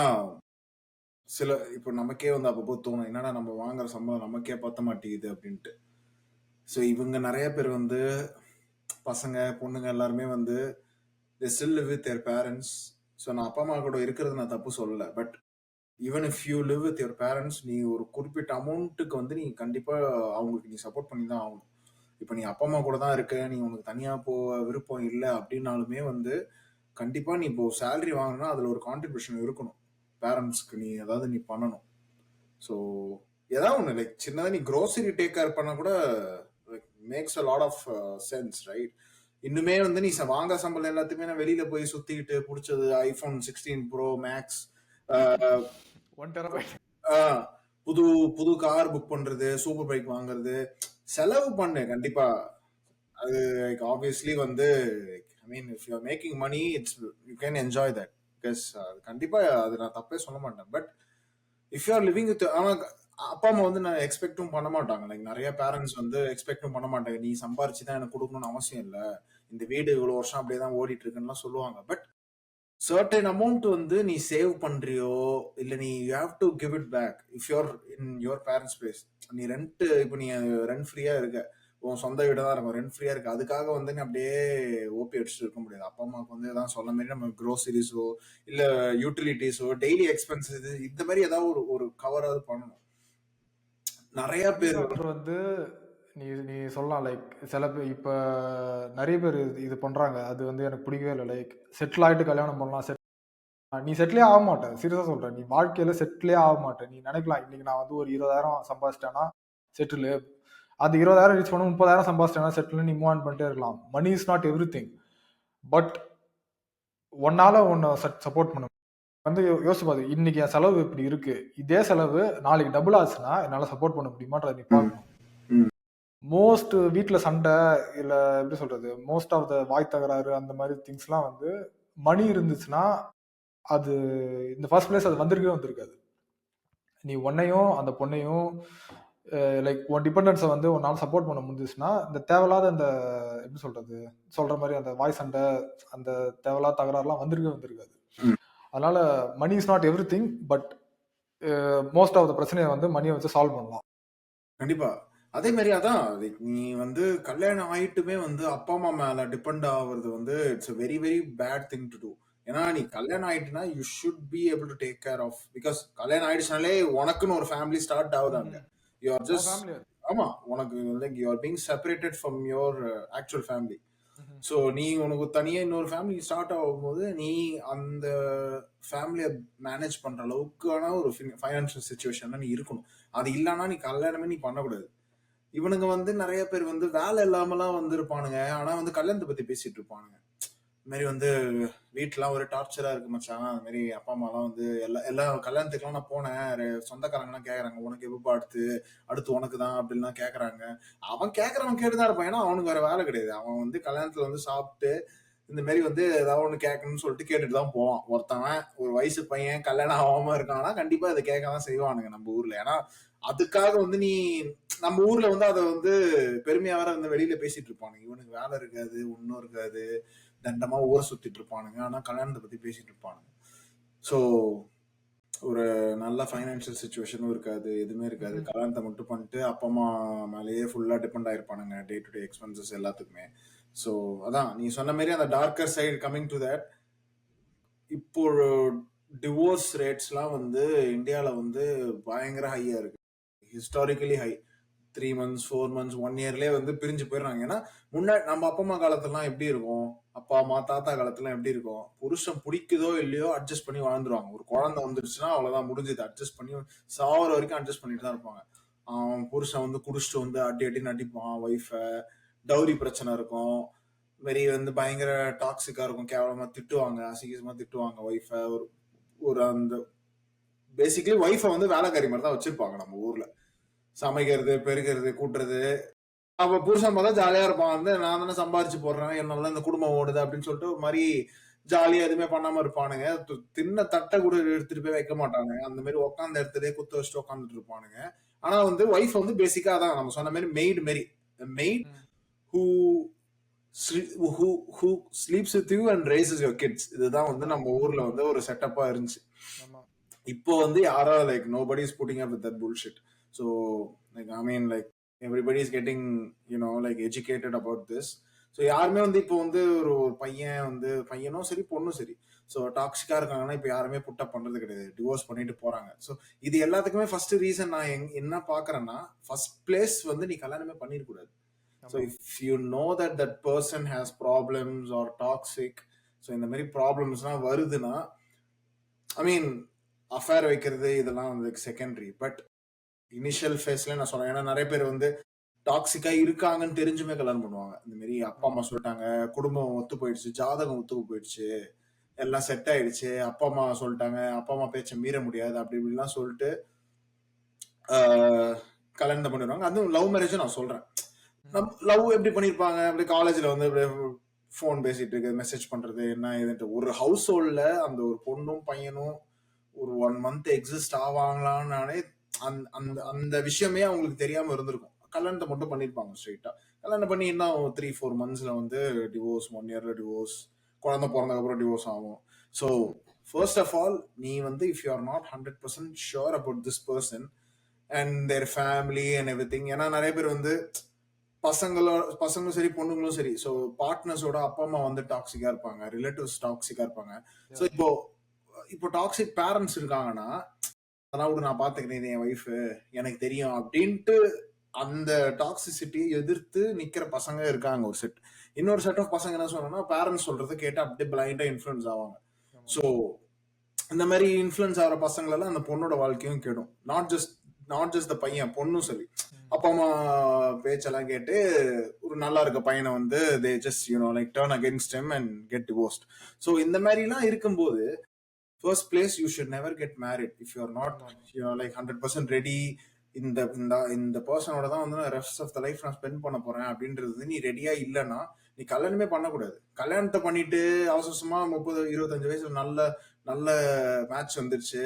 சில இப்போ நமக்கே வந்து அப்பப்போ தோணும், என்னடா நம்ம வாங்குற சம்பளம் நமக்கே பத்த மாட்டேங்குது அப்படின்ட்டு. ஸோ இவங்க நெறைய பேர் வந்து பசங்க, பொண்ணுங்க எல்லாருமே வந்து they still live with their parents. So நான் அப்பா, அம்மா கூட இருக்கிறது நான் தப்பு சொல்லல. But even if you live with your parents, நீ ஒரு குறிப்பிட்ட அமௌண்ட்டுக்கு வந்து நீ கண்டிப்பா அவங்களுக்கு நீ சப்போர்ட் பண்ணி தான் ஆகணும். இப்ப நீ அப்பா, அம்மா கூட தான் இருக்க, நீ உனக்கு தனியா போக விருப்பம் இல்ல அப்படின்னாலுமே வந்து, கண்டிப்பா நீ இப்போ சேலரி வாங்குனா அதுல ஒரு கான்ட்ரிபியூஷன் இருக்கணும். பேரண்ட்ஸ்க்கு நீ ஏதாவது நீ பண்ணணும். ஸோ ஏதாவது ஒண்ணு லைக் சின்னதா நீ குரோசரி டேக் கேர் பண்ணா கூட like makes a lot of sense, right? இன்னுமே வந்து நீ வாங்க சம்பளம் எல்லாத்தையுமே நான் வெளியில போய் சுத்திக்கிட்டு புடிச்சது ஐபோன் 16 ப்ரோ மேக்ஸ், 1 டெராபைட். புது புது கார் புக் பண்றது, சூப்பர் பைக் வாங்குறது, செலவு பண்ணு கண்டிப்பா. அது லைக் ஆப்வியஸ்லி வந்து I mean if you are making money it's you can enjoy that. Because கண்டிப்பா அது நான் தப்பே சொல்ல மாட்டேன். But if you are living with அவன் அப்பா அம்மா வந்து நான் எக்ஸ்பெக்டும் பண்ண மாட்டாங்க. லைக் நிறைய பேரண்ட்ஸ் வந்து எக்ஸ்பெக்டும் பண்ண மாட்டாங்க. நீ சம்பாரிச்சு தான் எனக்கு கொடுக்கணும்னு அவசியம் இல்ல. இந்த வீடு இவ்வளவு வருஷம் அப்படியே தான் ஓடிட்டு இருக்குன்னு சொல்லுவாங்க. பட் சர்டன் அமௌண்ட் வந்து நீ சேவ் பண்றியோ இல்ல நீ you have to give it back if you're in your parents place. நீ ரெண்ட் இப்போ நீ ரெண்ட் ஃப்ரீயா இருக்க, உன் சொந்த வீடு தான் இருக்கும், ரெண்ட் ஃப்ரீயா இருக்கு, அதுக்காக வந்து நீ அப்படியே ஓபி அடிச்சுட்டு இருக்க முடியாது. அப்பா அம்மாவுக்கு வந்து எதாவது சொன்ன மாதிரி நம்ம க்ரோசரிஸோ இல்ல யூட்டிலிட்டிஸோ டெய்லி எக்ஸ்பென்சஸ் இந்த மாதிரி ஏதாவது ஒரு ஒரு கவராவது பண்ணணும். நிறைய பேர் கண்டிப்பா. அப்புறம் வந்து நீ நீ சொல்லலாம் லைக் சில பேர் இப்ப நெறைய பேர் இது பண்றாங்க. அது வந்து எனக்கு பிடிக்கவே இல்ல. லைக் செட்டில் ஆயிட்டு கல்யாணம் பண்ணலாம். நீ செட்டிலே ஆக மாட்ட. சீரியஸா சொல்றேன். நீ வாழ்க்கையில செட்டிலே ஆக மாட்ட. நீ நெனைக்கலாம், இன்னைக்கு நான் வந்து ஒரு 20,000 சம்பாதிச்சுட்டேன்னா செட்டிலு. அது 20,000 ரீச் பண்ண 30,000 சம்பாதிச்சிட்டேன்னா செட்டில்னு நீ மூவ் ஆன் பண்ணிட்டே இருக்கலாம். Money is not everything. But உன்னால உன்ன சப்போர்ட் பண்ண வந்து யோசிச்சு பாரு. இன்னைக்கு என் செலவு இப்படி இருக்கு. இதே செலவு நாளைக்கு டபுள் ஆச்சுன்னா என்னால சப்போர்ட் பண்ண முடியுமான்றத நீ ம், பார்க்கணும். ம், மோஸ்ட் வீட்ல சண்டை, இல்ல எப்படி சொல்றது? மோஸ்ட் ஆஃப் த வாய் தகராறு அந்த மாரி திங்ஸ்லாம் வந்து மணி இருந்துச்சுன்னா, அது இந்த ஃபர்ஸ்ட் பிளேஸ் அது வந்திருக்கவே வந்திருக்காது. நீ உன்னையும் அந்த பொண்ணையும் லைக் உன் டிபெண்டன்ஸை வந்து உன்னால சப்போர்ட் பண்ண முடிஞ்சுச்சுன்னா, இந்த தேவையில்லாத இந்த எப்படி சொல்றது? சொல்ற மாரி அந்த வாய் சண்டை, அந்த தேவையில்லாத தகராறுலாம் வந்திருக்கவே வந்திருக்காது. ம். அதனால money is not everything. But most of the பிரச்சனைய வந்து மணிய வச்சு சால்வ் பண்ணலாம். கண்டிப்பா. அதே மாரி அதான் லைக் நீ வந்து கல்யாணம் ஆயிட்டுமே வந்து அப்பா, அம்மா மேல டிபெண்ட் ஆவுறது வந்து it's a very very bad thing to do. ஏன்னா நீ கல்யாணம் ஆயிட்டுனா you should be able to take care of because கல்யாணம் ஆயிடுச்சுனாலே உனக்குன்னு ஒரு ஃபேமிலி ஸ்டார்ட் ஆகுது அங்க. ம்ஹ்ம். யூ ஆர் உன் ஜஸ்ட் ஃபேமிலி அது. ஆமா. உனக்கு like you are being separated from your actual family. ம்ஹ்ம். ஸோ நீ உனக்கு தனியா இன்னொரு ஃபேமிலி ஸ்டார்ட் ஆகும்போது நீ அந்த ஃபேமிலிய மேனேஜ் பண்ற அளவுக்கான ஒரு ஃபைனான்ஷியல் சிச்சுவேஷன்ல நீ இருக்கணும். அது இல்லன்னா நீ கல்யாணமே நீ பண்ணக்கூடாது. இவனுங்க வந்து நெறைய பேர் வந்து வேலை இல்லாமலாம் வந்து இருப்பானுங்க. ஆனா வந்து கல்யாணத்த பத்தி பேசிட்டு இருப்பானுங்க. இந்த மாரி வந்து வீட்லலாம் ஒரே டார்ச்சரா இருக்கு மச்சான். அந்த மாரி அப்பா, அம்மாலாம் வந்து எல்லாம் கல்யாணத்துக்குலாம் நான் போனேன். சொந்தக்காரங்கலாம் கேட்கறாங்க. உனக்கு எப்பப்பா அடுத்து? அடுத்து உனக்கு தான் அப்படின்லாம் கேட்கறாங்க. அவன் கேட்கறவன் கேட்டு தான் இருப்பான். ஏன்னா அவனுக்கு வேற வேலை கிடையாது. அவன் வந்து கல்யாணத்துல வந்து சாப்ட்டு, இந்த மாதிரி வந்து ஏதாவது ஒண்ணு கேட்கணும்னு சொல்லிட்டு கேட்டுட்டு தான் போவான். ஒருத்தவன் ஒரு வயசு பையன் கல்யாணம் ஆகாம இருக்கான்னா கண்டிப்பா இதை கேட்க தான் செய்வானுங்க நம்ம ஊர்ல. ஏன்னா அதுக்காக வந்து நீ நம்ம ஊர்ல வந்து அதை வந்து பெருமையா வேற வந்து வெளியில பேசிட்டு இருப்பானுங்க. இவனுக்கு வேலை இருக்காது, ஒன்னும் இருக்காது, தண்டமா ஊரை சுத்திட்டு இருப்பானுங்க. ஆனா கல்யாணத்தை பத்தி பேசிட்டு இருப்பானுங்க. ஸோ ஒரு நல்ல ஃபைனான்சியல் சுச்சுவேஷனும் இருக்காது, எதுவுமே இருக்காது. கல்யாணத்தை மட்டும் பண்ணிட்டு அப்பா அம்மா மேலேயே ஃபுல்லா டிபெண்ட் ஆயிருப்பானுங்க டே டு டே எக்ஸ்பென்சஸ் எல்லாத்துக்குமே. ஸோ அதான் நீ சொன்ன மாதிரி அந்த darker side coming to that. இப்போ டிவோர்ஸ் ரேட்ஸ்லாம் வந்து இந்தியாவில் வந்து பயங்கர ஹையா இருக்கு, ஹிஸ்டாரிக்கலி ஹை. 3 months 4 months 1 yearலயே வந்து பிரிஞ்சு போயிடுறாங்க. ஏன்னா முன்னாடி நம்ம அப்பா அம்மா காலத்துலாம் எப்படி இருக்கும், அப்பா அம்மா தாத்தா காலத்துல எப்படி இருக்கும், புருஷன் பிடிக்குதோ இல்லையோ அட்ஜஸ்ட் பண்ணி வாழ்ந்துருவாங்க. ஒரு குழந்தை வந்துருச்சுன்னா அவ்வளவுதான், முடிஞ்சது. அட்ஜஸ்ட் பண்ணி சாவர வரைக்கும் அட்ஜஸ்ட் பண்ணிட்டு தான் இருப்பாங்க. அவன் புருஷன் வந்து குடிச்சிட்டு வந்து அடி அடின்னு அடிப்பான் ஒய்ஃப, டவுரி பிரச்சனை இருக்கும், வெறி வந்து பயங்கர டாக்ஸிக்கா இருக்கும், கேவலமா திட்டுவாங்க, அசிங்கமா திட்டுவாங்க ஒய்ஃப. ஒரு ஒரு அந்த பேசிக்கலி ஒய்ஃப வந்து வேலைக்காரி மாதிரி தான் வச்சிருப்பாங்க நம்ம ஊர்ல. சமைக்கிறது, பெருக்கிறது, கூட்டுறது. அப்ப புருஷன் பார்த்தா ஜாலியா இருப்பான். வந்து நான் தானே சம்பாரிச்சு போடுறேன், என்னால இந்த குடும்பம் ஓடுது அப்படின்னு சொல்லிட்டு ஒரு மாதிரி ஜாலியா எதுவுமே பண்ணாம இருப்பானுங்க. தின்ன தட்டை கூட எடுத்துட்டு போய் வைக்க மாட்டானுங்க. அந்த மாதிரி உட்காந்த இடத்துலயே குத்த வச்சுட்டு உட்காந்துட்டு இருப்பானுங்க. ஆனா வந்து ஒய்ஃப் வந்து பேசிக்கா அதான் நம்ம சொன்ன மாதிரி மெய்டு மாரி. Made who who sleeps with you and races your kids. இதுதான் வந்து நம்ம ஊர்ல வந்து ஒரு செட்டப்பா இருந்துச்சு. இப்போ வந்து யாரோ like nobody is putting up with that bullshit. So like I mean like everybody is getting like educated about this. So யாருமே வந்து இப்போ வந்து ஒரு ஒரு பையன் வந்து பையனும் சரி பொண்ணும் சரி ஸோ டாக்ஸிக்கா இருக்காங்கன்னா இப்போ யாருமே புட்டப் பண்றது கிடையாது, டிவோர்ஸ் பண்ணிட்டு போறாங்க. ஸோ இது எல்லாத்துக்குமே ஃபர்ஸ்ட் ரீசன் நான் என்ன பாக்குறேன்னா, ஃபர்ஸ்ட் பிளேஸ் வந்து நீ கல்யாணமே பண்ணிடக்கூடாது. So if you know that that person has problems or toxic, so இந்த மாதிரி ப்ராப்ளம்ஸ்லாம் வருதுன்னா, ஐ மீன் அஃபேர் வைக்கிறது இதெல்லாம் வந்து செகண்டரி. பட் இனிஷியல் ஃபேஸ்ல நான் சொன்னேன். ஏன்னா நிறைய பேர் வந்து டாக்ஸிக்கா இருக்காங்கன்னு தெரிஞ்சுமே கல்யாணம் பண்ணுவாங்க. இந்த மாதிரி அப்பா அம்மா சொல்லிட்டாங்க, குடும்பம் ஒத்து போயிடுச்சு, ஜாதகம் ஒத்து போயிடுச்சு, எல்லாம் செட் ஆயிடுச்சு, அப்பா அம்மா சொல்லிட்டாங்க, அப்பா அம்மா பேச்ச மீற முடியாது, அப்படி இப்படிலாம் சொல்லிட்டு கல்யாணம் பண்ணிடுவாங்க. அதுவும் லவ் மேரேஜ் நான் சொல்றேன். லவ் எப்படி பண்ணிருப்பாங்க, அப்படி காலேஜ்ல வந்து போன் பேசிட்டு இருக்கு, மெசேஜ் பண்றது என்ன ஏதுன்ட்டு. ஒரு ஹவுஸ் ஹோல்ட்ல அந்த ஒரு பொண்ணும் பையனும் ஒரு 1 month எக்ஸிஸ்ட் ஆவாங்களான்னு அந்த அந்த விஷயமே அவங்களுக்கு தெரியாம இருந்திருக்கும். கல்யாணத்தை மட்டும் பண்ணிருப்பாங்க ஸ்ட்ரெயிட்டா. கல்யாணம் பண்ணி என்ன 3-4 monthsல வந்து டிவோர்ஸ், 1 yearல டிவோர்ஸ், குழந்தை பிறந்ததுக்கு அப்புறம் டிவோர்ஸ் ஆகும். ஸோ ஃபர்ஸ்ட் ஆஃப் ஆல் நீ வந்து if you R not 100% sure about this person and their family and every thing. ஏன்னா நிறைய பேர் வந்து பசங்களும் சரி பொண்ணுங்களும் சரி, ஸோ பார்ட்னர்ஸோட அப்பா அம்மா வந்து டாக்ஸிக்கா இருப்பாங்க, ரிலேட்டிவ்ஸ் டாக்ஸிக்கா இருப்பாங்க. ஸோ இப்போ டாக்ஸிக் பேரண்ட்ஸ் இருக்காங்கன்னா, அதனால நான் பாத்துக்கிறேன், என் ஒய்ஃப் எனக்கு தெரியும் அப்படின்ட்டு அந்த டாக்ஸிசிட்டியை எதிர்த்து நிக்கிற பசங்க இருக்காங்க ஒரு செட். இன்னொரு செட் ஆஃப் பசங்க என்ன சொன்னா, பேரண்ட்ஸ் சொல்றதை கேட்டு அப்படியே பிளைண்டா இன்ஃபுளுன்ஸ் ஆவாங்க. ஸோ இந்த மாதிரி இன்ஃபுளுன்ஸ் ஆகிற பசங்களெல்லாம் அந்த பொண்ணோட வாழ்க்கையும் கேடும். நாட் ஜஸ்ட் த பையன், பொண்ணும் சரி. அப்பா அம்மா பேச்செல்லாம் கேட்டு ஒரு நல்லா இருக்க பையனை வந்து they just like turn against him and get divorced. So இந்த மாதிரிலாம் இருக்கும்போது first place you should never get married if you are not like 100% ready. இந்த இந்த இந்த பர்சனோட தான் வந்து நான் ரெஸ்ட் ஆஃப் த லைஃப் நான் ஸ்பெண்ட் பண்ண போறேன் அப்படின்றது நீ ரெடியா இல்லைன்னா நீ கல்யாணமே பண்ணக்கூடாது. கல்யாணத்தை பண்ணிட்டு அவசரமா 30-25 வயசுல நல்ல நல்ல மேட்ச் வந்துருச்சு,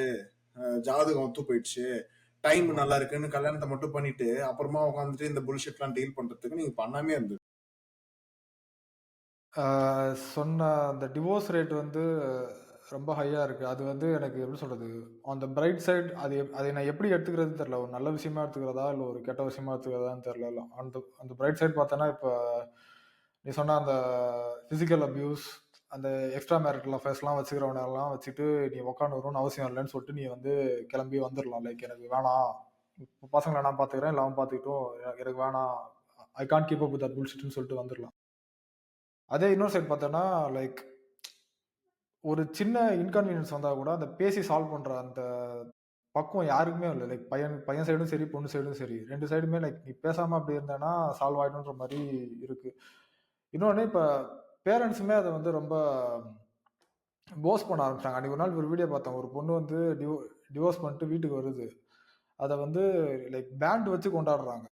ஜாதகம் ஒத்து போயிடுச்சு, டைம் நல்லா இருக்குன்னு கல்யாணத்தை மட்டும் பண்ணிட்டு அப்புறமா உட்காந்துட்டு இந்த புல்ஷிட்லாம் டீல் பண்றதுக்கு நீங்க பண்ணாமே இருந்து. சொன்ன அந்த டிவோர்ஸ் ரேட் வந்து ரொம்ப ஹையா இருக்கு. அது வந்து எனக்கு எப்படி சொல்றது, ஆன் த பிரைட் சைட் அதை நான் எப்படி எடுத்துக்கிறதுன்னு தெரியல. ஒரு நல்ல விஷயமா எடுத்துக்கிறதா இல்லை ஒரு கெட்ட விஷயமா எடுத்துக்கிறதான்னு தெரியல. அந்த அந்த பிரைட் சைட் பார்த்தோன்னா, இப்போ நீ சொன்ன அந்த ஃபிசிக்கல் அபியூஸ், அந்த எக்ஸ்ட்ரா மேரிட்டல் அஃபேர்ஸ்லாம் வச்சுக்கிறவனெல்லாம் வச்சுட்டு நீ உட்காந்து வரும்னு அவசியம் இல்லைன்னு சொல்லிட்டு நீ வந்து கிளம்பி வந்துடலாம். லைக் எனக்கு வேணாம், இப்போ பசங்களை நான் பார்த்துக்கிறேன், இல்லை அவன் பார்த்துக்கிட்டும், எனக்கு வேணாம், I can't keep up with that புல்ஷிட்னு சொல்லிட்டு வந்துடலாம். அதே இன்னொரு சைட் பார்த்தோன்னா, லைக் ஒரு சின்ன இன்கன்வீனியன்ஸ் வந்தா கூட அந்த பேசி சால்வ் பண்ற அந்த பக்குவம் யாருக்குமே இல்ல. லைக் பையன் சைடும் சரி, பொண்ணு சைடும் சரி. 2 சைடுமே லைக் நீ பேசாம அப்படி இருந்தேன்னா சால்வ் ஆயிடும்ன்ற மாரி இருக்கு. இன்னொன்னு இப்ப பேரண்ட்ஸுமே அத வந்து ரொம்ப போஸ்ட் பண்ண ஆரம்பிச்சாங்க. அன்னைக்கு ஒரு நாள் ஒரு வீடியோ பார்த்தேன். ஒரு பொண்ணு வந்து டிவோர்ஸ் பண்ணிட்டு வீட்டுக்கு வருது. அத வந்து லைக் பேண்ட் வச்சு கொண்டாடுறாங்க.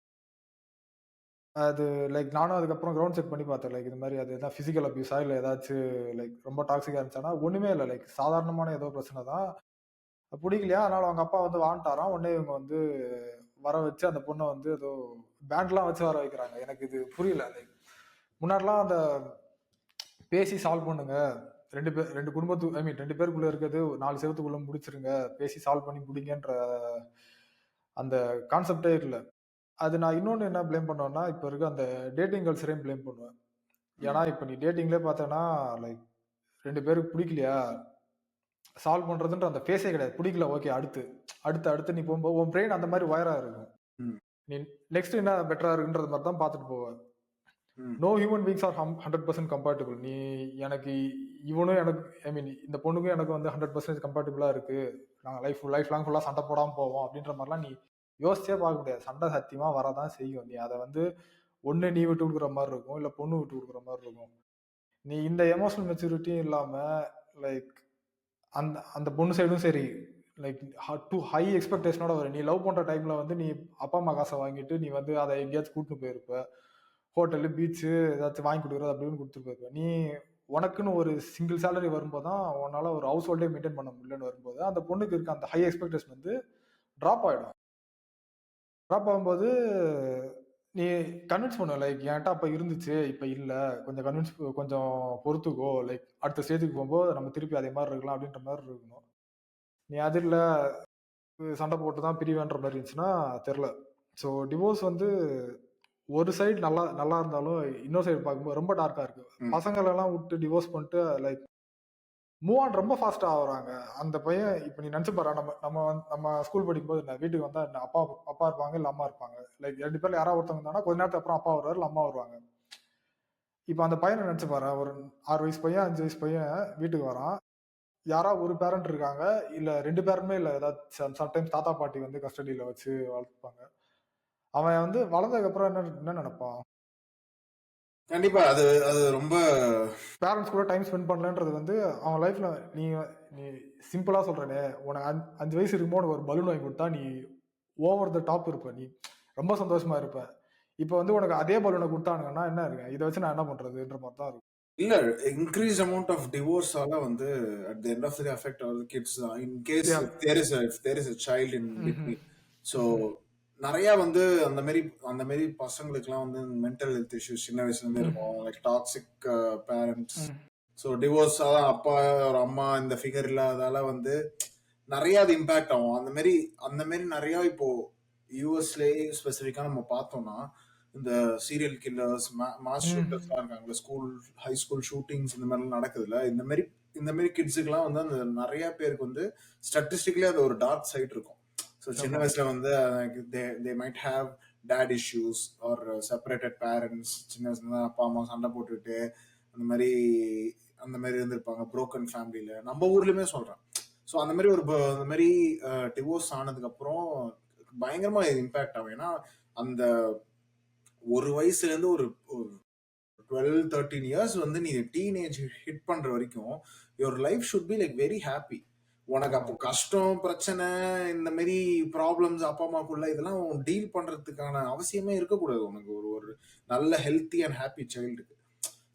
அது லைக் நானும் அதுக்கப்புறம் கிரவுண்ட் செக் பண்ணி பார்த்தேன். லைக் இது மாரி அது எதாவது பிசிக்கல் அபியூஸா இல்ல ஏதாச்சும் லைக் ரொம்ப டாக்ஸிக்கா இருந்துச்சான்னா, ஒண்ணுமே இல்ல. லைக் சாதாரணமான ஏதோ பிரச்சனை தான். புடிக்கலையா, அதனால அவங்க அப்பா வந்து வான்ட்டாராம். உடனே இவங்க வந்து வர வச்சு அந்த பொண்ண வந்து ஏதோ பேண்ட்லாம் வச்சு வர வைக்கிறாங்க. எனக்கு இது புரியல. லைக் முன்னாடிலாம் அந்த பேசி சால்வ் பண்ணுங்க. 2 குடும்பத்து ஐ மீன் 2 பேருக்குள்ள இருக்கிறது 4 செவுத்துக்குள்ள முடிச்சிருங்க. பேசி சால்வ் பண்ணி முடிங்கன்ற அந்த கான்செப்ட்டே இல்ல. அது நான் இன்னொன்னு என்ன ப்ளேம் பண்ணுவேன்னா, இப்ப இருக்க அந்த டேட்டிங் கல்ச்சரையும் ப்ளேம் பண்ணுவேன். ஏன்னா, ம். இப்ப நீ டேட்டிங்லயே பார்த்தேன்னா, லைக் 2 பேருக்கு புடிக்கலையா, சால்வ் பண்றதுன்ற அந்த ஃபேஸே கிடையாது. புடிக்கல ஓகே அடுத்து. அடுத்து நீ போம்போது உன் பிரெயின் அந்த மாரி வயரா இருக்கும். ம். நீ நெக்ஸ்ட் என்ன பெட்டரா இருக்குன்றது மாரி தான் பார்த்துட்டு போவ. ம். No human beings are 100% compatible. நீ எனக்கு இவனும் எனக்கு ஐ மீன் இந்த பொண்ணுக்கும் எனக்கும் வந்து 100% கம்பேட்டிபிளா இருக்கு. நாங்க லைஃப் லாங் ஃபுல்லா சண்டை போடாம போவோம் அப்படின்ற மாரிலாம் நீ யோசிச்சே பார்க்க முடியாது. சண்டை சத்தியமா வரதான் செய்யும். நீ அத வந்து ஒண்ணு நீ விட்டு குடுக்குற மாரி இருக்கும். இல்ல பொண்ணு விட்டு குடுக்குற மாரி இருக்கும். நீ இந்த எமோஷனல் மெச்சூரிட்டியும் இல்லாம லைக் அந்த அந்த பொண்ணு சைடும் சரி, லைக் டூ ஹை எக்ஸ்பெக்டேஷனோட வர. நீ லவ் பண்ற டைம்ல வந்து நீ அப்பா, அம்மா காச வாங்கிட்டு நீ வந்து அத எங்கேயாச்சும் கூட்டிட்டு போயிருப்ப. ஹோட்டலு, பீச்சு ஏதாச்சும் வாங்கி குடுக்குறது அப்படி இப்படின்னு குடுத்துட்டு போயிருப்ப. நீ உனக்குன்னு ஒரு சிங்கிள் சேலரி வரும்போது தான் உன்னால ஒரு ஹவுஸ் ஹோல்டே மெயின்டெயின் பண்ண முடியலன்னு வரும்போது, அந்த பொண்ணுக்கு இருக்க அந்த ஹை எக்ஸ்பெக்டேஷன் வந்து டிராப் ஆயிடும். டிராப் ஆகும்போது நீ கன்வின்ஸ் பண்ணுவ. லைக் என்ட்ட அப்ப இருந்துச்சு, இப்ப இல்ல. கொஞ்சம் பொறுத்துக்கோ. லைக் அடுத்த ஸ்டேஜ்க்கு போம்போது நம்ம திருப்பி அதே மாரி இருக்கலாம் அப்படின்ற மாரி இருக்கணும். நீ அது இல்ல சண்டை போட்டு தான் பிரிவேன்ற மாரி இருந்துச்சுன்னா தெர்ல. ஸோ டிவோர்ஸ் வந்து ஒரு சைடு நல்லா நல்லா இருந்தாலும், இன்னொரு சைடு பார்க்கும்போது ரொம்ப டார்க்கா இருக்கு. ம். பசங்களெல்லாம் விட்டு டிவோர்ஸ் பண்ணிட்டு லைக் மூவ் ஆன் ரொம்ப ஃபாஸ்ட்டா ஆகுறாங்க. அந்த பையன் இப்ப நீ நெனச்சு பாரேன். நம்ம ஸ்கூல் படிக்கும்போது என்ன வீட்டுக்கு வந்தா என்ன அப்பா அப்பா இருப்பாங்க, இல்ல அம்மா இருப்பாங்க. லைக் 2 பேர்ல யாராவது ஒருத்தவங்க இருந்தாங்கன்னா, கொஞ்ச நேரத்துக்கு அப்புறம் அப்பா வருவாரு, இல்ல அம்மா வருவாங்க. இப்ப அந்த பையன நெனச்சு பாரேன். ஒரு 6 வயசு பையன், 5 வயசு பையன் வீட்டுக்கு வரான். யாராவது ஒரு பேரண்ட் இருக்காங்க. இல்ல 2 பேருமே இல்ல. ஏதாவது சம்டைம்ஸ் தாத்தா, பாட்டி வந்து கஸ்டடில வச்சு வளர்த்துப்பாங்க. அவன் வந்து வளர்ந்ததுக்கு அப்புறம் என்ன என்ன நெனைப்பான்? கண்டிப்பா. அது அது ரொம்ப பேரண்ட்ஸ் கூட டைம் ஸ்பெண்ட் பண்ணலன்றது வந்து அவன் லைஃப்ல நீ நீ சிம்பிளா சொல்றேனே, உனக்கு 5 வயசு இருக்கும்போது உனக்கு ஒரு பலூன் வாங்கி குடுத்தா, நீ ஓவர் த டாப் இருப்ப. நீ ரொம்ப சந்தோஷமா இருப்ப. இப்ப வந்து உனக்கு அதே பலூன குடுத்தானுங்கன்னா என்ன இருக்கு? இத வச்சு நான் என்ன பண்றதுன்ற மாரி தான் இருக்கும். இல்ல இன்கிரீஸ் அமௌண்ட் ஆஃப் டிவோர்ஸால வந்து at the end of the day affect all kids தான். In case yeah! If there is a child in hmm. Between. So ம்ஹ்ம். நெறைய வந்து அந்த மாரி பசங்களுக்குலாம் வந்து மென்டல் ஹெல்த் இஷ்யூஸ் சின்ன வயசுல இருந்தே ம். இருக்கும். Like toxic parents. ம். ஸோ டிவோர்ஸ் அதான் அப்பா ஒரு அம்மா இந்த ஃபிகர் இல்லாததால வந்து நெறைய அது இம்பாக்ட் ஆகும். அந்த மாரி நெறைய இப்போ யுஎஸ்லயே ஸ்பெசிஃபிக்கா நம்ம பார்த்தோம்னா, இந்த சீரியல் கில்லர்ஸ், மாஸ் ம். ஷூட்டர்ஸ்லாம் இருக்காங்கல்ல. ஹை ஸ்கூல் ஷூட்டிங்ஸ் இந்த மாரிலாம் நடக்குதுல்ல. இந்த மாரி கிட்ஸுக்குலாம் வந்து அந்த நெறைய பேருக்கு வந்து ஸ்டாட்டிஸ்டிக்கலி அது ஒரு டார்க் சைட் இருக்கும். ஸோ சின்ன ஆமா. வயசுல வந்து they might have dot issues R separated parents. சின்ன வயசுல தான் அப்பா, அம்மா சண்டை போட்டுட்டு அந்த மாரி அந்த மாரி இருந்திருப்பாங்க. புரோக்கன் ஃபேமிலில. நம்ம ஊர்லயுமே சொல்றேன். ஸோ அந்த மாரி டிவோர்ஸ் ஆனதுக்கு அப்புறம் பயங்கரமா இம்பாக்ட் ஆகும். ஏன்னா அந்த ஒரு வயசுல இருந்து ஒரு 12, 13 இயர்ஸ் வந்து நீ டீனேஜ் ஹிட் பண்ற வரைக்கும் your life should be like very happy. உனக்கு ஆமா. அப்போ கஷ்டம், பிரச்சனை, இந்த மாரி ப்ராப்ளம்ஸ் அப்பா அம்மாக்குள்ள இதெல்லாம் டீல் பண்றதுக்கான அவசியமே இருக்கக்கூடாது. உனக்கு ஒரு ஒரு நல்ல ஹெல்த்தி அண்ட் ஹாப்பி சைல்டுக்கு.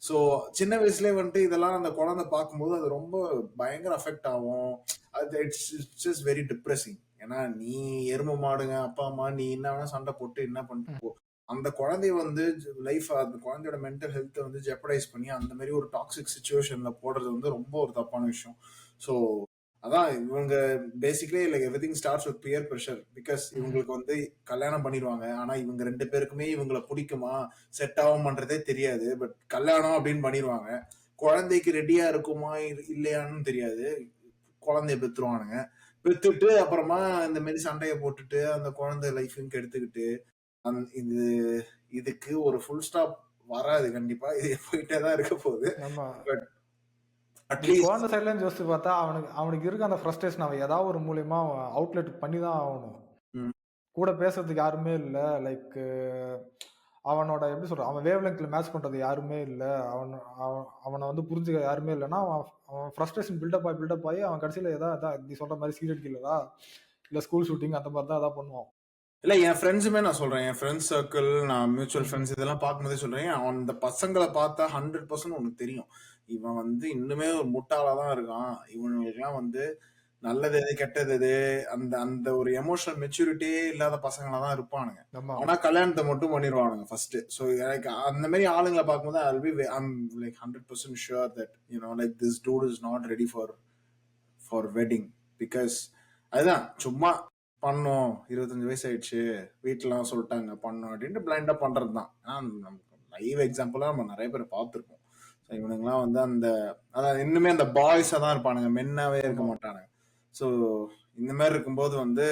ஸோ சின்ன வயசுலயே வந்துட்டு இதெல்லாம் அந்த குழந்தை பார்க்கும்போது அது ரொம்ப பயங்கர அஃபெக்ட் ஆகும். அது இட்ஸ் ஜஸ்ட் வெரி டிப்ரெசிங். ஏன்னா நீ எரும மாடுங்க அப்பா அம்மா நீ என்ன வேணா சண்டை போட்டு என்ன பண்ணிட்டு ம். போ. அந்த குழந்தைய வந்து அந்த குழந்தையோட மென்டல் ஹெல்த்தை வந்து ஜெப்படைஸ் பண்ணி அந்த மாதிரி ஒரு டாக்ஸிக் சுச்சுவேஷன்ல போடுறது வந்து ரொம்ப ஒரு தப்பான விஷயம். ஸோ அதான் இவங்க basically like everything starts with peer pressure. Because ம். இவங்களுக்கு வந்து கல்யாணம் பண்ணிடுவாங்க. ஆனா இவங்க 2 பேருக்குமே இவங்கள பிடிக்குமா, செட் ஆகுமான்றதே தெரியாது. பட் கல்யாணம் அப்படின்னு பண்ணிடுவாங்க. குழந்தைக்கு ரெடியா இருக்குமா இல்லையான்னு தெரியாது. குழந்தைய பெத்துருவானுங்க. பெத்துட்டு அப்புறமா இந்த மாதிரி சண்டைய போட்டுட்டு அந்த குழந்தை லைஃபையும் கெடுத்துக்கிட்டு இது இதுக்கு ஒரு ஃபுல் ஸ்டாப் வராது கண்டிப்பா. இது போயிட்டே தான் இருக்க போகுது. ஆமா. பட் நீ அட்லீஸ்ட் குழந்தை சைட்லருந்து யோசிச்சு பார்த்தா, அவனுக்கு அவனுக்கு இருக்க அந்த ஃப்ரஸ்ட்ரேஷன் அவன் ஏதாவது ஒரு மூலியமா அவன் அவுட்லெட் பண்ணி தான் ஆவணும். கூட பேசுறதுக்கு யாருமே இல்ல. லைக் அவனோட எப்படி சொல்றது? அவன் வேவ் லென்த்ல மேட்ச் பண்றது யாருமே இல்ல. அவன வந்து புரிஞ்சுக்க யாருமே இல்லன்னா, அவன் அவன் ஃப்ரஸ்ட்ரேஷன் பில்டப் ஆயி அவன் கடைசியில அதான் நீ சொல்ற மாரி சீரியல் கில்லரா, இல்ல ஸ்கூல் ஷூட்டிங் அந்த மாரி தான் எதாவது பண்ணுவான். இல்ல என் ஃப்ரெண்ட்ஸுமே நான் சொல்றேன். என் ஃப்ரெண்ட்ஸ் சர்க்கிள், நான் மியூச்சுவல் ம்ஹ்ம். ஃப்ரெண்ட்ஸ் இதெல்லாம் பார்க்கும்போதே சொல்றேன். அந்த பசங்கள பார்த்தா 100% உனக்கு தெரியும். இவன் வந்து இன்னுமே ஒரு முட்டாளா தான் இருக்கான். இவனுங்களுக்கெல்லாம் வந்து நல்லது எது, கெட்டது எது, அந்த அந்த ஒரு எமோஷனல் மெச்சூரிட்டியே இல்லாத பசங்களா தான் இருப்பானுங்க. ஆமா. ஆனா கல்யாணத்த மட்டும் பண்ணிருவானுங்க ஃபர்ஸ்ட்டு. ஸோ எனக்கு அந்த மாரி ஆளுங்கள பார்க்கும்போது I'm like 100% sure that like this dude is not ready for wedding. Because அதுதான் சும்மா பண்ணோம், 25 வயசு ஆயிடுச்சு, வீட்டுலலாம் சொல்லிட்டாங்க பண்ணோம் அப்படின்ட்டு பிளைண்டா பண்றது தான். நமக்கு லைவ் எக்ஸாம்பிளா நம்ம நிறைய பேர் பார்த்துருக்கோம். இவனுங்கெல்லாம் வந்து அதான் இன்னுமே அந்த பாய்ஸா தான் இருப்பானுங்க, மென்னாவே இருக்க ஆமா. மாட்டானுங்க. ஸோ இந்த மாதிரி இருக்கும்போது வந்து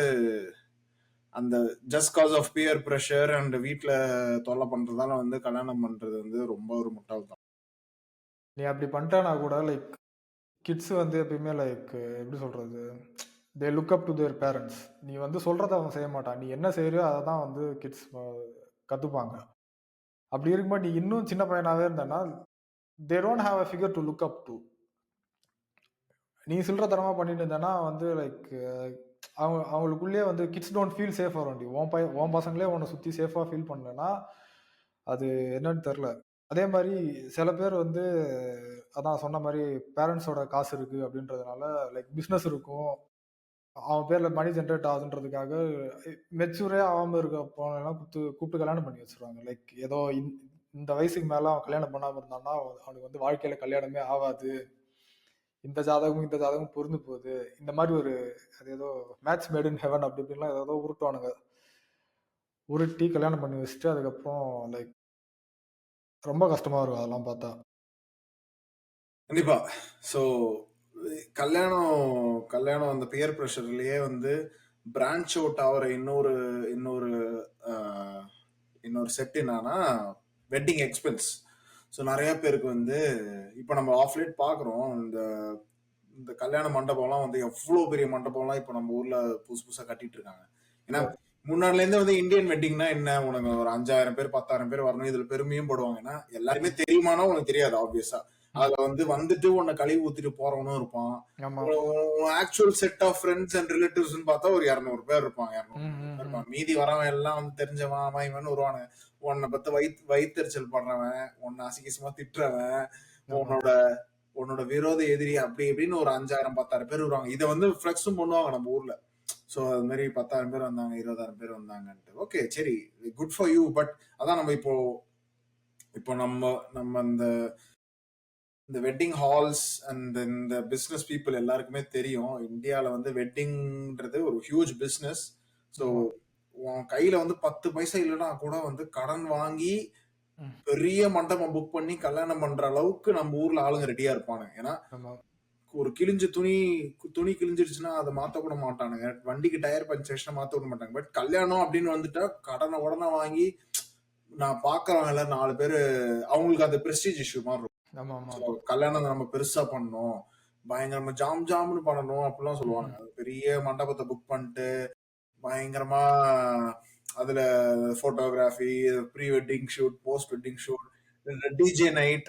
அந்த just cause of peer pressure and வீட்ல தொல்லை பண்றதால வந்து கல்யாணம் பண்றது வந்து ரொம்ப ஒரு முட்டாள்தான். நீ அப்படி பண்ணிட்டேன்னா கூட லைக் கிட்ஸ் வந்து எப்பயுமே லைக் எப்படி சொல்றது? They look up to their parents. நீ வந்து சொல்றத அவன் செய்ய மாட்டான். நீ என்ன செய்றியோ அத தான் வந்து கிட்ஸ் கத்துப்பாங்க. அப்படி இருக்கும்போது நீ இன்னும் சின்ன பையனாவே இருந்தன்னா, they don't have a figure to look up to. நீ சில்லறத்தனமா பண்ணிட்டு இருந்தேன்னா வந்து லைக் அவங்களுக்குள்ளேயே வந்து kids don't feel safe around you. உன் பசங்களே உன்னை சுத்தி சேஃபா ஃபீல் பண்ணலன்னா, அது என்னன்னு தெரியல. அதே மாரி சில பேர் வந்து அதான் சொன்ன மாரி பேரண்ட்ஸோட காசு இருக்கு அப்படின்றதுனால லைக் பிசினஸ் இருக்கும். அவன் பேர்ல மணி ஜெனரேட் ஆகுதுன்றதுக்காக மெச்சூரே ஆகாம இருக்க பொண்ணெல்லாம் கூப்பிட்டு கல்யாணம் பண்ணி வச்சிருவாங்க. லைக் ஏதோ இந்த வயசுக்கு மேல அவன் கல்யாணம் பண்ணாம இருந்தான்னா, அவனுக்கு வந்து வாழ்க்கையில கல்யாணமே ஆகாது. இந்த ஜாதகமும் பொருந்து போகுது. இந்த மாரி ஒரு அது ஏதோ மேட்ச் மேட் இன் ஹெவன் அப்படி இப்படின்லாம் ஏதோ உருட்டுவானுங்க. உருட்டி கல்யாணம் பண்ணி வச்சுட்டு அதுக்கப்புறம் லைக் ரொம்ப கஷ்டமா இருக்கும் அதெல்லாம் பார்த்தா. கண்டிப்பா. ஸோ கல்யாணம் கல்யாணம் அந்த பியர் ப்ரெஷர்லயே வந்து பிரான்ச் அவுட் ஆகுற இன்னொரு இன்னொரு ஆஹ், இன்னொரு செட் என்னன்னா வெட்டிங் எக்ஸ்பென்ஸ். ஸோ நிறைய பேருக்கு வந்து இப்போ நம்ம ஆஃப் லேட் பார்க்குறோம். இந்த இந்த கல்யாண மண்டபம்லாம் வந்து எவ்வளோ பெரிய மண்டபம்லாம் இப்போ நம்ம ஊர்ல புதுசு புதுசா கட்டிட்டு இருக்காங்க. ஏன்னா Yeah. முன்னாடில இருந்து வந்து இந்தியன் வெட்டிங்னா என்ன, உனக்கு ஒரு 5000 பேர் 10,000 பேர் வரணும், இதுல பெருமையும் படுவாங்க. ஏன்னா எல்லாருமே தெரியுமானா உனக்கு தெரியாது ஆப்வியஸா. ம். அதுல வந்து வந்துட்டு உன்னை கழுவி ஊத்திட்டு போறவனும் இருப்பான். ஆமா. Actual set of friends and relatives பார்த்தா ஒரு 200 பேர் இருப்பாங்க, 200 ம், 300 ம், பேர் ம். இருப்பாங்க. மீதி வரவன் எல்லாம் வந்து தெரிஞ்சவன் அவன் இவன் வருவானுங்க. உன்னை பத்தி வயித்தெரிச்சல் பண்றவன், உன்னை அசிங்கமா திட்டுறவன், ஆமா. உன்னோட உன்னோட விரோத எதிரி அப்படி இப்படின்னு ஒரு 5000 10,000 பேர் வருவாங்க. இதை வந்து ஃபிளெக்ஸும் பண்ணுவாங்க நம்ம ஊர்ல. சோ அது மாதிரி 10,000 பேர் வந்தாங்க, 20,000 பேர் வந்தாங்கன்ட்டு. ஓகே சரி, குட் ஃபார் யூ. பட் அதான் நம்ம இப்போ இப்போ நம்ம நம்ம இந்த வெட்டிங் ஹால்ஸ் அண்ட் இந்த பிசினஸ் பீப்புள் எல்லாருக்குமே தெரியும், இந்தியாவில் வந்து வெட்டிங்ன்றது ஒரு ஹியூஜ் பிசினஸ். ஸோ ஆமா. உன் கையில வந்து 10 பைசா இல்லைன்னா கூட வந்து கடன் வாங்கி ம். பெரிய மண்டபம் புக் பண்ணி கல்யாணம் பண்ற அளவுக்கு நம்ம ஊர்ல ஆளுங்க ரெடியா இருப்பானுங்க. ஏன்னா ஆமா. ஒரு கிழிஞ்ச துணி துணி கிழிஞ்சிருச்சுன்னா அதை மாத்த கூட மாட்டானுங்க. வண்டிக்கு டயர் பஞ்சர்ஸ்னா மாத்த விட மாட்டாங்க. பட் கல்யாணம் அப்படின்னு வந்துட்டா கடனை உடனே வாங்கி நான் பாக்குறவங்க எல்லாரும் 4 பேரு அவங்களுக்கு அந்த பிரஸ்டீஜ் இஷ்யூ மாதிரி இருக்கும். ஆமா, ஆமா, ஸோ ஆமா. கல்யாணம் நம்ம பெருசா பண்ணணும், பயங்கரமா ஜாம் ஜாம்னு பண்ணணும் அப்படிலாம் ம்ஹ்ம். சொல்லுவானுங்க. அது பெரிய மண்டபத்தை புக் பண்ணிட்டு பயங்கரமா அதுல photography, pre wedding shoot, post wedding shoot, DJ night,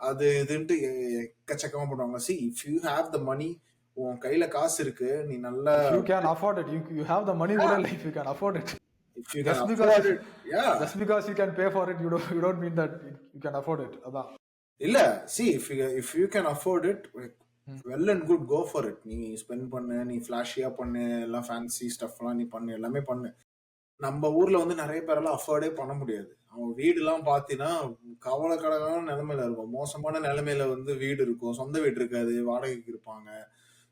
அது இதுன்ட்டு எக்கச்சக்கமா பண்ணுவாங்க. See if you have the money, உன் கையில காசு இருக்கு, நீ நல்லா If you can afford it, you have the money கூட இல்ல, if you can afford it. If you can Just because afford it. Yeah just because you can pay for it, you don't mean that you can afford it. அதான். இல்ல, see if you can afford it, ம். Well and good, go for it. நீ spend பண்ணு, நீ ஃபிளாஷியா பண்ணு, எல்லாம் fancy ஸ்டஃப்லாம் நீ பண்ணு, எல்லாமே பண்ணு. நம்ம ஊர்ல வந்து நிறைய பேரெல்லாம் அஃபோர்டே பண்ண முடியாது. அவங்க வீடுலாம் பார்த்தீங்கன்னா கவலைக்கிடமான நிலைமையில இருக்கும். மோசமான நிலைமையில வந்து வீடு இருக்கும், சொந்த வீடு இருக்காது, வாடகைக்கு இருப்பாங்க.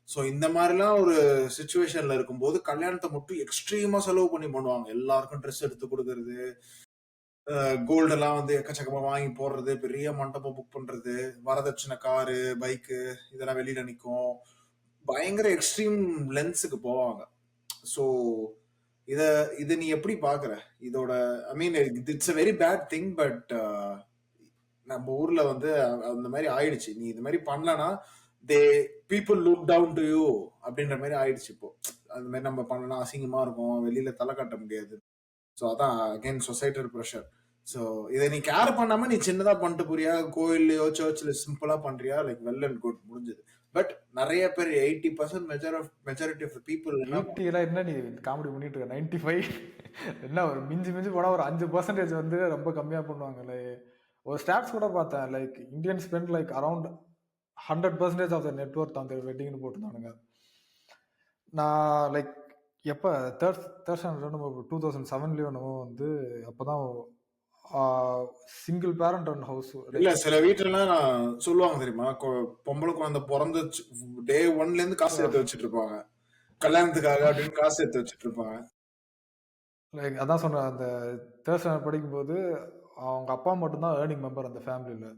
ஸோ இந்த மாதிரிலாம் ஒரு சுச்சுவேஷன்ல இருக்கும்போது கல்யாணத்தை மட்டும் எக்ஸ்ட்ரீமா செலவு பண்ணி பண்ணுவாங்க. எல்லாருக்கும் ட்ரெஸ் எடுத்து கொடுக்கறது, கோல்டு எல்லாம் வந்து எக்கச்சக்கமா வாங்கி போடுறது, பெரிய மண்டபம் புக் பண்றது, வரதட்சணை காரு, பைக்கு இதெல்லாம் வெளியில நிக்கும். பயங்கர எக்ஸ்ட்ரீம் லென்ஸுக்கு போவாங்க. ஸோ இத இத நீ எப்படி பாக்குற? இதோட I mean it's a very bad thing. But நம்ம ஊர்ல வந்து அந்த மாதிரி ஆயிடுச்சு. நீ இது மாதிரி பண்ணலனா they people look down to you அப்படின்ற மாதிரி ஆயிடுச்சு இப்போ. அந்த மாதிரி நம்ம பண்ணலாம், அசிங்கமா இருக்கும், வெளியில தலை காட்ட முடியாது. ஸோ அதான் அகைன் சொசைட்டல் ப்ரெஷர். ஸோ இதை நீ கேர் பண்ணாம நீ சின்னதா பண்ணிட்டு போறியா, கோயில்லையோ சர்ச்சில் சிம்பிளா பண்றியா, லைக் வெல் அண்ட் குட், முடிஞ்சது. பட் நிறைய பேர் 80% மெஜாரிட்டி ஆஃப் பீப்புள் என்ன 80 எல்லாம் என்ன நீ காமெடி பண்ணிட்டு இருக்க? 95 என்ன ஒரு மிஞ்சி மிஞ்சி போனா ஒரு 5% வந்து ரொம்ப கம்மியா பண்ணுவாங்கல்ல. ஒரு ஸ்டாட்ஸ் கூட பார்த்தேன். Like Indian spend like around 100% of the network on their வெட்டிங்னு போட்டிருந்தானுங்க. நான் லைக் எப்போ தேர்ட் ஸ்டாண்டர்ட் நம்ம 2007 என்னமோ வந்து அப்போதான் சிங்கிள் பேரண்ட் ரன் ஹவுஸ். இல்ல சில வீட்டுல சொல்லுவாங்க தெரியுமா, பொம்பளை குழந்தை பிறந்த டே 1ல இருந்து காசு எடுத்து வச்சிட்டு இருப்பாங்க கல்யாணத்துக்காக அப்படின்னு, காசு எடுத்து வச்சிட்டு இருப்பாங்க. லைக் அதான் சொன்னேன், அந்த தேர்ட் ஸ்டாண்டர்ட் படிக்கும்போது அவங்க அப்பா மட்டும்தான் ஏர்னிங் மெம்பர் அந்த ஃபேமிலியில்.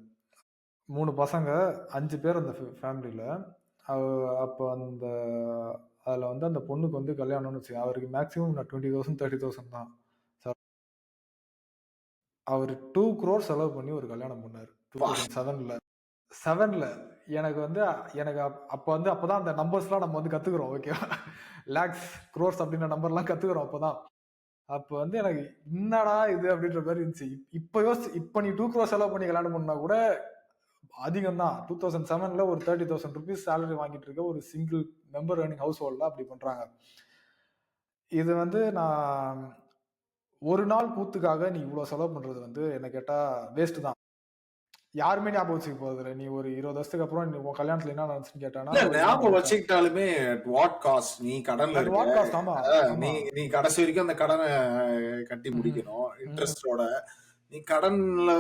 3 பசங்க, 5 பேர் அந்த ஃபேமிலியில். அப்போ அந்த அதில் வந்து அந்த பொண்ணுக்கு வந்து கல்யாணம்னு வச்சு அவருக்கு மேக்ஸிமம் 20,000 30,000 தான் சார். அவர் 2 crore செலவு பண்ணி ஒரு கல்யாணம் பண்ணார் 2007ல். எனக்கு வந்து எனக்கு அப்போ வந்து அப்போதான் அந்த நம்பர்ஸ்லாம் நம்ம வந்து கற்றுக்குறோம். ஓகேவா, லேக்ஸ் க்ரோர்ஸ் அப்படின்ற நம்பர்லாம் கற்றுக்குறோம் அப்போதான். அப்போ வந்து எனக்கு என்னடா இது அப்படின்ற மாதிரி இருந்துச்சு. இப்போ நீ 2 crore செலவு பண்ணி கல்யாணம் பண்ணா கூட அதிகம் தான். 2007ல் ஒரு 30,000 ருபீஸ் சேலரி வாங்கிட்டு இருக்க ஒரு சிங்கிள் மெம்பர் ஏர்னிங் ஹவுஸ் ஹோல்டில் அப்படி பண்றாங்க. இது வந்து நான் ஒரு நாள் கூத்துக்காக நீ இவ்வளவு செலவு பண்றது வந்து என்ன கேட்டா வேஸ்ட் தான். யாருமே ஞாபகம் வச்சுக்க போறது இல்லை. நீ ஒரு 20 வருஷத்துக்கு அப்புறம் நீ உன் கல்யாணத்துல என்ன நினைச்சுன்னு கேட்டானா ஞாபகம் வச்சுக்கிட்டாலுமே வாட் காஸ்ட், நீ கடன்ல இருக்க, ஆமா நீ கடைசி வரைக்கும் அந்த கடனை கட்டி முடிக்கணும் இன்ட்ரெஸ்டோட. நீ கடன்ல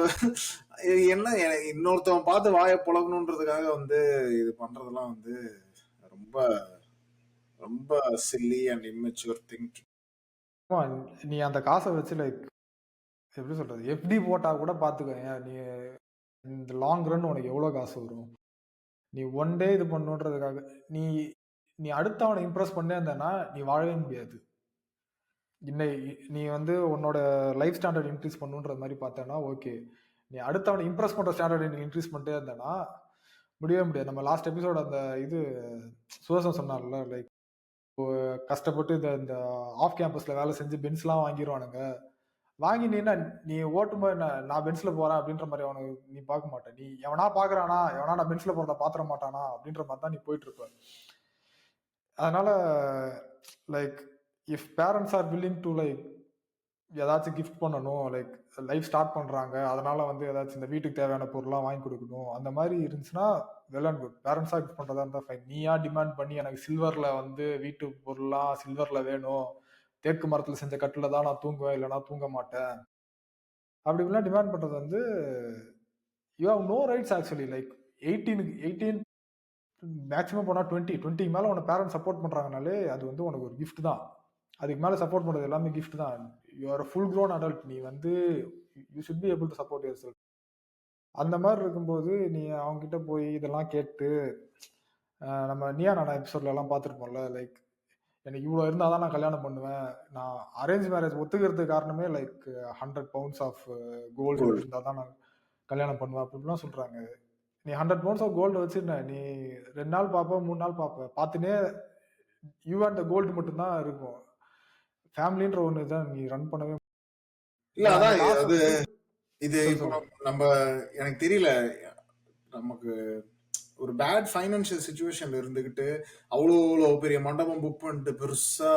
என்ன இன்னொருத்தவன் பார்த்து வாயை புழங்கணுன்றதுக்காக வந்து இது பண்றதெல்லாம் வந்து ரொம்ப ரொம்ப சில்லி அண்ட் இம்மெச்சூர் திங். நீ அந்த காசை வச்சு லைக் எப்படி சொல்றது, எஃப்டி போட்டா கூட பாத்துக்க, நீ இந்த லாங் ரன் உனக்கு எவ்வளவு காசு வரும். நீ ஒன் டே இது பண்ணுன்றதுக்காக நீ நீ அடுத்தவனை இம்ப்ரெஸ் பண்ணே இருந்தேன்னா நீ வாழவே முடியாது. நீ வந்து உன்னோட லைஃப் ஸ்டாண்டர்ட் இன்க்ரீஸ் பண்ணுன்ற மாதிரி பார்த்தேன்னா ஓகே. நீ அடுத்தவனை இம்ப்ரெஸ் பண்ற ஸ்டாண்டர்ட் நீ இன்க்ரீஸ் பண்ணிட்டே இருந்தேன்னா முடியவே முடியாது. நம்ம லாஸ்ட் எபிசோட் அந்த இது சுவாசம் சொன்னார்ல, லைக் கஷ்டப்பட்டு இந்த ஆஃப் கேம்பஸ்ல வேலை செஞ்சு பென்ஸ்லாம் வாங்கிடுவானுங்க. வாங்கி நீ ஓட்டும்போது நான் பென்ஸ்ல போறேன் அப்படின்ற மாதிரி அவனுக்கு நீ பார்க்க மாட்டேன். நீ எவனா பாக்குறானா, எவனா நான் பென்ஸ்ல போறத பாத்திர மாட்டானா அப்படின்ற மாதிரி தான் நீ போயிட்டு இருப்ப. அதனால like if parents R willing to like ஏதாச்சும் கிஃப்ட் பண்ணணும், லைக் லைஃப் ஸ்டார்ட் பண்றாங்க, அதனால வந்து ஏதாச்சும் இந்த வீட்டுக்கு தேவையான பொருள்லாம் வாங்கி கொடுக்கணும், அந்த மாதிரி இருந்துச்சுன்னா வெல் அண்ட் குட். பேரண்ட்ஸா கிஃப்ட் பண்றதா இருந்தா ஃபைன். நீயா டிமாண்ட் பண்ணி எனக்கு சில்வர்ல வந்து வீட்டு பொருள்லாம் சில்வர்ல வேணும், தேக்கு மரத்துல செஞ்ச கட்டில தான் நான் தூங்குவேன், இல்லைன்னா தூங்க மாட்டேன் அப்படி இப்படிலாம் டிமாண்ட் பண்றது வந்து you have no rights actually. Like 18 maximum போனால் 20 மேலே உன பேரண்ட்ஸ் சப்போர்ட் பண்ணுறாங்கனாலே அது வந்து உனக்கு ஒரு கிஃப்ட் தான். அதுக்கு மேலே சப்போர்ட் பண்ணுறது எல்லாமே கிஃப்ட் தான். You are full grown adult. நீ வந்து you should be able to support your self. அந்த மாதிரி இருக்கும்போது நீ அவங்ககிட்ட போய் இதெல்லாம் கேட்டு நம்ம நீயா நானா எபிசோட்ல எல்லாம் பார்த்துருப்போம்ல, லைக் எனக்கு இவ்வளோ இருந்தால் தான் நான் கல்யாணம் பண்ணுவேன், நான் அரேஞ்ச் மேரேஜ் ஒத்துக்கிறதுக்கு காரணமே லைக் 100 pounds ஆஃப் கோல்டு இருந்தால் தான் நான் கல்யாணம் பண்ணுவேன் அப்படின்லாம் சொல்கிறாங்க. நீ 100 pounds ஆஃப் கோல்டு வச்சுருந்த நீ 2 நாள் பார்ப்ப, 3 நாள் பார்ப்ப, பார்த்துனே யூ அண்ட் த கோல்டு மட்டும்தான் இருக்கும். ஃபேமிலின்ற ஒன்று தான் நீ ரன் பண்ணவே இல்ல. அதான் அது இது நம்ம எனக்கு தெரியல, நமக்கு ஒரு பேட் ஃபைனான்சியல் சுச்சுவேஷன்ல இருந்துகிட்டு அவ்வளோ பெரிய மண்டபம் புக் பண்ணிட்டு பெருசா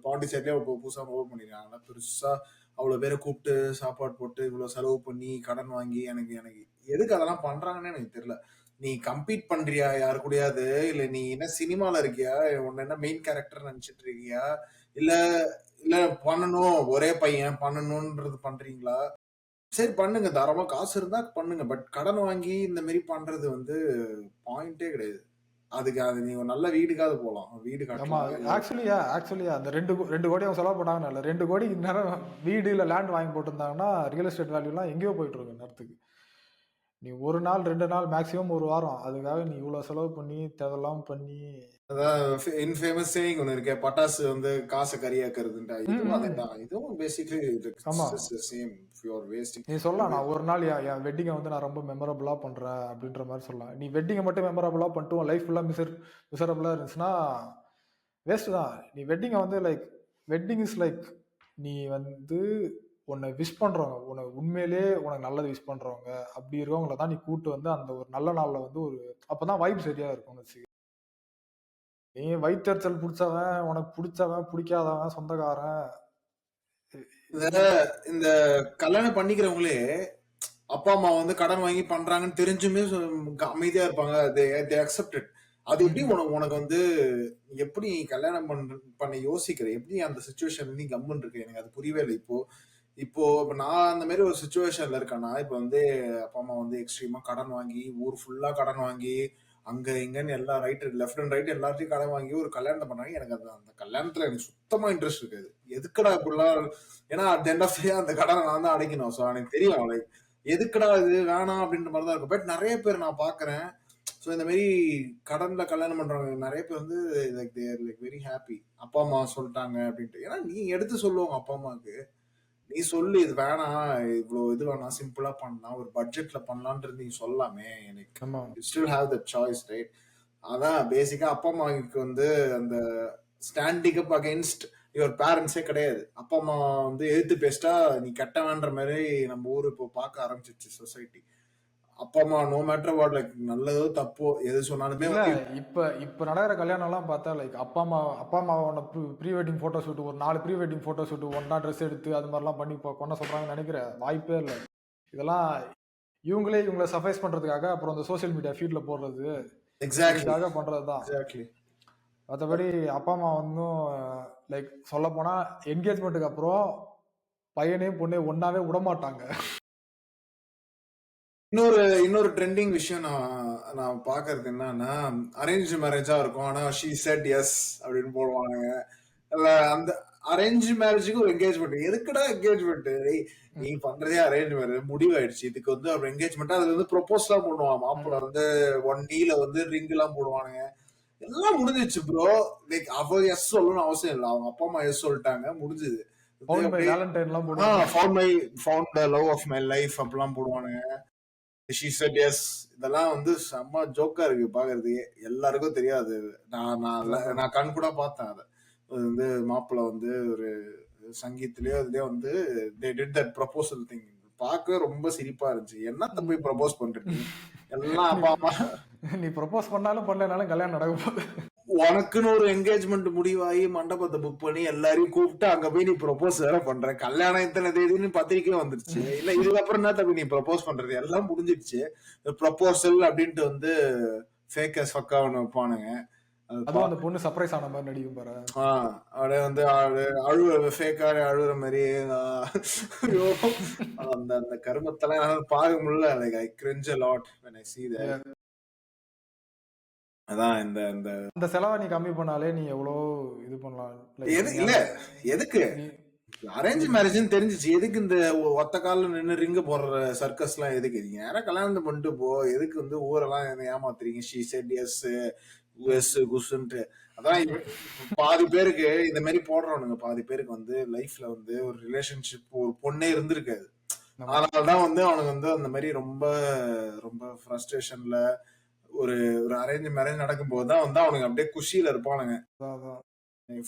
பாண்டிச்சேரியில புதுசா ஓபன் பண்ணிருக்காங்க, பெருசா அவ்வளவு பேரை கூப்பிட்டு சாப்பாடு போட்டு இவ்வளவு செலவு பண்ணி கடன் வாங்கி, எனக்கு எதுக்கு அதெல்லாம் பண்றாங்கன்னு எனக்கு தெரியல. நீ கம்பீட் பண்றியா யாரு கூடயாவது, இல்ல நீ என்ன சினிமால இருக்கியா, உன்ன என்ன மெயின் கேரக்டர் நினைச்சிட்டு இருக்கியா, இல்ல இல்ல பண்ணணும் ஒரே பையன் பண்ணணும்ன்றது பண்றீங்களா? சரி பண்ணுங்க, தாராளமா காசு இருந்தா பண்ணுங்க. பட் கடன் வாங்கி இந்த மாதிரி பண்றது வந்து பாயிண்டே கிடையாது. அதுக்கு அது நீ ஒரு நல்ல வீடுக்காவது போலாம், வீடு கட்டலாம். ஆக்சுவலி அந்த 2 கோடி அவங்க செலவு பண்ணாங்கன்னு 2 கோடி நேரம் வீடு இல்ல லேண்ட் வாங்கி போட்டிருந்தாங்கன்னா ரியல் எஸ்டேட் வேல்யூலாம் எங்கேயோ போயிட்டு இருக்கு நேரத்துக்கு. நீ ஒரு நாள் 2 நாள் மேக்ஸிமம் ஒரு வாரம் அதுக்காக நீ இவ்வளவு செலவு பண்ணி தேவையெல்லாம் பண்ணி. அதான் இன்ஃபேமஸ் சேயிங் ஒன்று இருக்கே, பட்டாசு வந்து காசை கரியாக்குறதுண்டா, இதுவும் பேசிக்கலி சேம். நீ சொல்லலாம் நான் ஒரு நாள் என் வெட்டிங்கை வந்து நான் ரொம்ப மெமரபிளா பண்றேன் அப்படின்ற மாதிரி சொல்லலாம். நீ வெட்டிங்கை மட்டும் மெமரபிளா பண்ணிட்டு உன் லைஃப் ஃபுல்லா மிசரபிளா இருந்துச்சுன்னா வேஸ்ட் தான். நீ வெட்டிங்கை வந்து லைக் வெட்டிங் இஸ் லைக் நீ வந்து உன்னை விஷ் பண்றவங்க, உனக்கு உண்மையிலேயே உனக்கு நல்லது விஷ் பண்றவங்க, அப்படி இருக்கவங்கள தான் நீ கூட்டு வந்து அந்த ஒரு நல்ல நாள்ல வந்து ஒரு அப்பதான் வைப் சரியா இருக்கும்னு வச்சுக்க. நீ வயித்தெரிச்சல் புடிச்சவன், உனக்கு புடிச்சவன், புடிக்காதவன், சொந்தக்காரன் இந்த இ இந்த கல்யாணம் பண்ணிக்கிறவங்களே அப்பா அம்மா வந்து கடன் வாங்கி பண்றாங்கன்னு தெரிஞ்சுமே அமைதியா இருப்பாங்க. தே அக்செப்டட். அது எப்படி ம்ஹ்ம். உனக்கு வந்து எப்படி நீ கல்யாணம் பண்ண யோசிக்கிற? எப்படி அந்த சிச்சுவேஷன்ல நீ கம்முன்னு இருக்க? எனக்கு அது புரியவே இல்ல. இப்போ இப்போ இப்ப நான் அந்த மாரி ஒரு சிச்சுவேஷன்ல இருக்கேன்னா, இப்ப வந்து அப்பா, அம்மா வந்து எக்ஸ்ட்ரீமா கடன் வாங்கி, ஊர் ஃபுல்லா கடன் வாங்கி, அங்க இங்கன்னு எல்லா லெஃப்ட் அண்ட் ரைட் எல்லார்ட்டயும் கடன் வாங்கி ஒரு கல்யாணத்த பண்ணாங்க. எனக்கு அந்த அந்த கல்யாணத்துல எனக்கு சுத்தமா இன்ட்ரெஸ்ட் இருக்காது. எதுக்குடா இப்படிலாம் ஏன்னா at the end of the day அந்த கடன நான் தான் அடைக்கணும். ஸோ எனக்கு தெரியும். லைக் எதுக்குடா இது வேணாம் அப்படின்ற மாரி தான் இருக்கும். பட் நெறைய பேர் நான் பார்க்குறேன். ஸோ இந்த மாரி கடன்ல கல்யாணம் பண்றவங்க நெறைய பேர் வந்து like they are like very happy. அப்பா, அம்மா சொல்ட்டாங்க அப்படின்ட்டு. ஏன்னா நீ எடுத்து சொல்லு உங்க அப்பா, அம்மாக்கு. நீ சொல்லு இது வேணாம், இவ்ளோ இது வேணாம், சிம்பிளா பண்ணலாம். ஒரு பட்ஜெட்ல பண்ணலான்றது நீ சொல்லலாமே. எனக்கு ஆமா. You still have that choice right? அதான் பேசிக்கா அப்பா, அம்மாவுக்கு வந்து அந்த ஸ்டாண்டிங் அப் அகைன்ஸ்ட் யுவர் பேரண்ட்ஸே கிடையாது. அப்பா, அம்மா வந்து எதிர்த்து பேசிட்டா நீ கெட்டவன்ற மாரி நம்ம ஊரு இப்போ பார்க்க ஆரம்பிச்சிருச்சு சொசைட்டி. அப்பா, அம்மா நோ மேட்டர் வாட் லைக் நல்லதோ, தப்போ எது சொன்னாலுமே இல்ல வந்து இப்ப நடக்கிற கல்யாணம்லாம் பார்த்தா லைக் அப்பா அம்மாவோட ப்ரீ வெட்டிங் ஃபோட்டோ ஷூட் ஒரு 4 ப்ரீ வெட்டிங் ஃபோட்டோ ஷூட் ஒண்ணா ட்ரெஸ் எடுத்து அது மாரிலாம் பண்ணி பண்ண சொல்றாங்கன்னு நெனைக்கிறேன். வாய்ப்பே இல்ல. இதெல்லாம் இவங்களே இவங்கள சர்ப்ரைஸ் பண்றதுக்காக அப்புறம் இந்த சோசியல் மீடியா ஃபீட்ல போடுறது, எக்ஸாக்ட்லி, இதுக்காக பண்றது தான். எக்ஸாக்ட்லி. மத்தபடி அப்பா, அம்மா வந்தும் லைக் சொல்லப்போனா என்கேஜ்மென்ட்க்கு அப்புறம் பையனையும் பொண்ணையும் ஒண்ணாவே விடமாட்டாங்க. இன்னொரு இன்னொரு ட்ரெண்டிங் விஷயம் நான் பார்க்கறது என்னன்னா, அரேஞ்ச் மேரேஜா இருக்கும். ஆனா ஷி செட் எஸ் அப்படின்னு போடுவாங்க. இல்ல அந்த அரேஞ்ச் மேரேஜுக்கு ஒரு என்கேஜ்மெண்ட். எதுக்குடா என்கேஜ்மெண்ட்? டேய் நீ ம். பண்றதே அரேஞ்ச் மேரேஜ் முடிவாயிடுச்சு. இதுக்கு வந்து அப்புறம் என்கேஜ்மெண்ட் அதுல வந்து ப்ரொபோஸ்லாம் பண்ணுவான். மாப்பிள்ள ம். வந்து 1 டீல வந்து ரிங் எல்லாம் போடுவானுங்க. எல்லாம் முடிஞ்சிச்சு ப்ரோ. லைக் அவ எஸ் சொல்லணும்னு அவசியம் இல்ல. அவங்க அப்பா அம்மா எஸ் சொல்லிட்டாங்க. முடிஞ்சது. இது பவுண்ட் பை அப்படியே வேலண்டைன்லாம் போடுவாங்க. Found the love of my life அப்படிலாம் போடுவானுங்க. ஷி செட் எஸ் இதெல்லாம் வந்து செம்ம ஜோக்கா இருக்கு பாக்குறதுக்கே. எல்லாருக்கும் தெரியாது. நான் நான் அதான் அதான். நான் கண் கூட பார்த்தேன் அத. அது வந்து மாப்பிள்ள வந்து ஒரு சங்கீத்லயோ இதுலயோ வந்து they did that proposal thing. பார்க்கவே ரொம்ப சிரிப்பா இருந்துச்சு. என்னத்த போய் ம். ப்ரொபோஸ் பண்ற நீ? எல்லாம் நீ அப்பா அம்மா நீ ப்ரொபோஸ் பண்ணாலும் பண்ணலைனாலும் கல்யாணம் நடக்க போகுது. உனக்குன்னு ஒரு என்கேஜ்மெண்ட் முடிவாகி மண்டபத்தை புக் பண்ணி எல்லாரையும் கூப்பிட்டு அங்க போய் நீ ப்ரொபோஸ் வேற பண்ற. கல்யாணம் இத்தனை தேதின்னு பத்திரிக்கையும் வந்துருச்சு. இல்ல இதுக்கப்புறம் என்ன தம்பி நீ ப்ரொபோஸ் பண்றது? எல்லாம் முடிஞ்சிடுச்சு. ப்ரொபோசல் அப்படின்ட்டு வந்து ஃபேக் அஸ் ஃபக்கா ஒண்ணு வைப்பானுங்க. அது அதுவும் அந்த பொண்ணு சர்ப்ரைஸ் ஆன மாரி நடிக்கும் பாரு. அப்படியே வந்து அழுவுற ஃபேக்கா அழுகுற மாதிரி ஐயோ அந்த அந்த கருமத்தெல்லாம் என்னால பார்க்க முடியல. Like I cringe a lot when I see that. அதான் இந்த இந்த அந்த செலவ நீ கம்மி பண்ணாலே நீ எவ்வளோ இது பண்ணலாம். லைக் எது நீ இல்ல அந்த எதுக்கு நீ அரேஞ்ச் நீ மேரேஜ்னு தெரிஞ்சிச்சு. எதுக்கு இந்த ஒத்த கால்ல நின்னு ரிங்கு போடுற சர்க்கஸ் எல்லாம் எதுக்கு? நீங்க யாரா கல்யாணம் பண்ணிட்டு போ. எதுக்கு வந்து ஊரெல்லாம் என்ன ஏமாத்துறீங்க? ஷீ செட் எஸ், ம். எஸ் குஸ்ன்ட்டு. அதான் பாதி பேருக்கு இந்த மாதிரி போடுறவனுங்க பாதி பேருக்கு வந்து லைஃப்ல வந்து ஒரு ரிலேஷன்ஷிப் ஒரு பொண்ணே இருந்திருக்காது. ஆமா. அதனாலதான் வந்து அவனுக்கு வந்து அந்த மாதிரி ரொம்ப ரொம்ப ஃப்ரஸ்ட்ரேஷன்ல ஒரு ஒரு அரேஞ்ச் மேரேஜ் நடக்கும்போது தான் வந்து அவனுக்கு அப்படியே குஷியில இருப்பானுங்க. அதான் அதான்.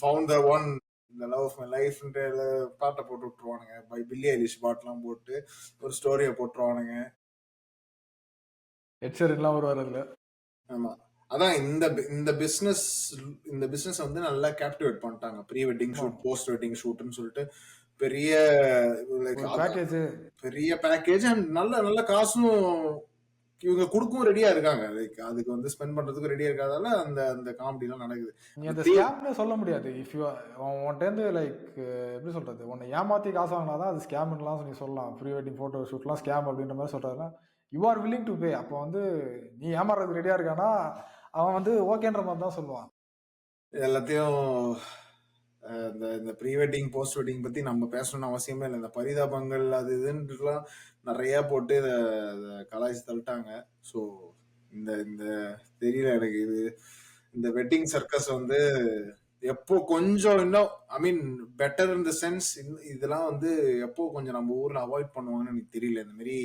ஃபவுண்ட் த ஒன் இந்த லவ் ஆஃப் மை லைஃப்ன்ற பாட்டை போட்டு விட்டுருவானுங்க. பை பில்லி ஐலிஷ் பாட்டெல்லாம் போட்டு ஒரு ஸ்டோரியை போட்டுருவானுங்க. எட் ஷீரன்லாம் வருவாரு அதுல. ஆமா. அதான் இந்த பிசினஸ் இந்த பிசினஸ் வந்து நல்லா கேப்டிவேட் பண்ணிட்டாங்க. ப்ரீ வெட்டிங் ஆமா. ஷூட், போஸ்ட் வெட்டிங் ஷூட்ன்னு சொல்லிட்டு பெரிய லைக் ஒரு பேக்கேஜ் பெரிய பேக்கேஜ் அண்ட் நல்ல நல்ல காசும் இவங்க குடுக்கவும் ரெடியா இருக்காங்க. லைக் அதுக்கு வந்து ஸ்பெண்ட் பண்றதுக்கு ரெடியா இருக்காதால அந்த அந்த காமெடி எல்லாம் நடக்குது. நீ அந்த அந்த ப்ரீ ஸ்கேம்னே சொல்ல முடியாது. இஃப் யூ உன்ட்டேருந்து லைக் எப்படி சொல்றது? உன்ன ஏமாத்தி காசு வாங்குனா தான் அது ஸ்கேம்ன்னுலாம் நீ சொல்லலாம். ப்ரீ வெட்டிங் ஃபோட்டோ ஷூட்லாம் ஸ்கேம் அப்படின்ற மாரி சொல்றதுலாம், you are willing to pay. அப்போ வந்து நீ ஏமாறுறதுக்கு ரெடியா இருக்கான்னா, அவன் வந்து ஓகேன்ற மாரி தான் சொல்லுவான். எல்லாத்தையும் இந்த இந்த ப்ரீ வெட்டிங், போஸ்ட் வெட்டிங் பத்தி நம்ம பேசணும்னு அவசியமே இல்ல. இந்த பரிதாபங்கள் அது இதுன்ட்டுலாம் நெறைய போட்டு இத கலாய்ச்சு தள்ளிட்டாங்க. ஸோ இந்த இந்த தெரியல எனக்கு இது இந்த வெட்டிங் சர்க்கஸ் வந்து எப்போ கொஞ்சம் இன்னும் ஐ மீன் பெட்டர் இன் த சென்ஸ் இதெல்லாம் வந்து எப்போ கொஞ்சம் நம்ம ஊர்ல அவாய்ட் பண்ணுவாங்கன்னு எனக்கு தெரியல. இந்த மாரி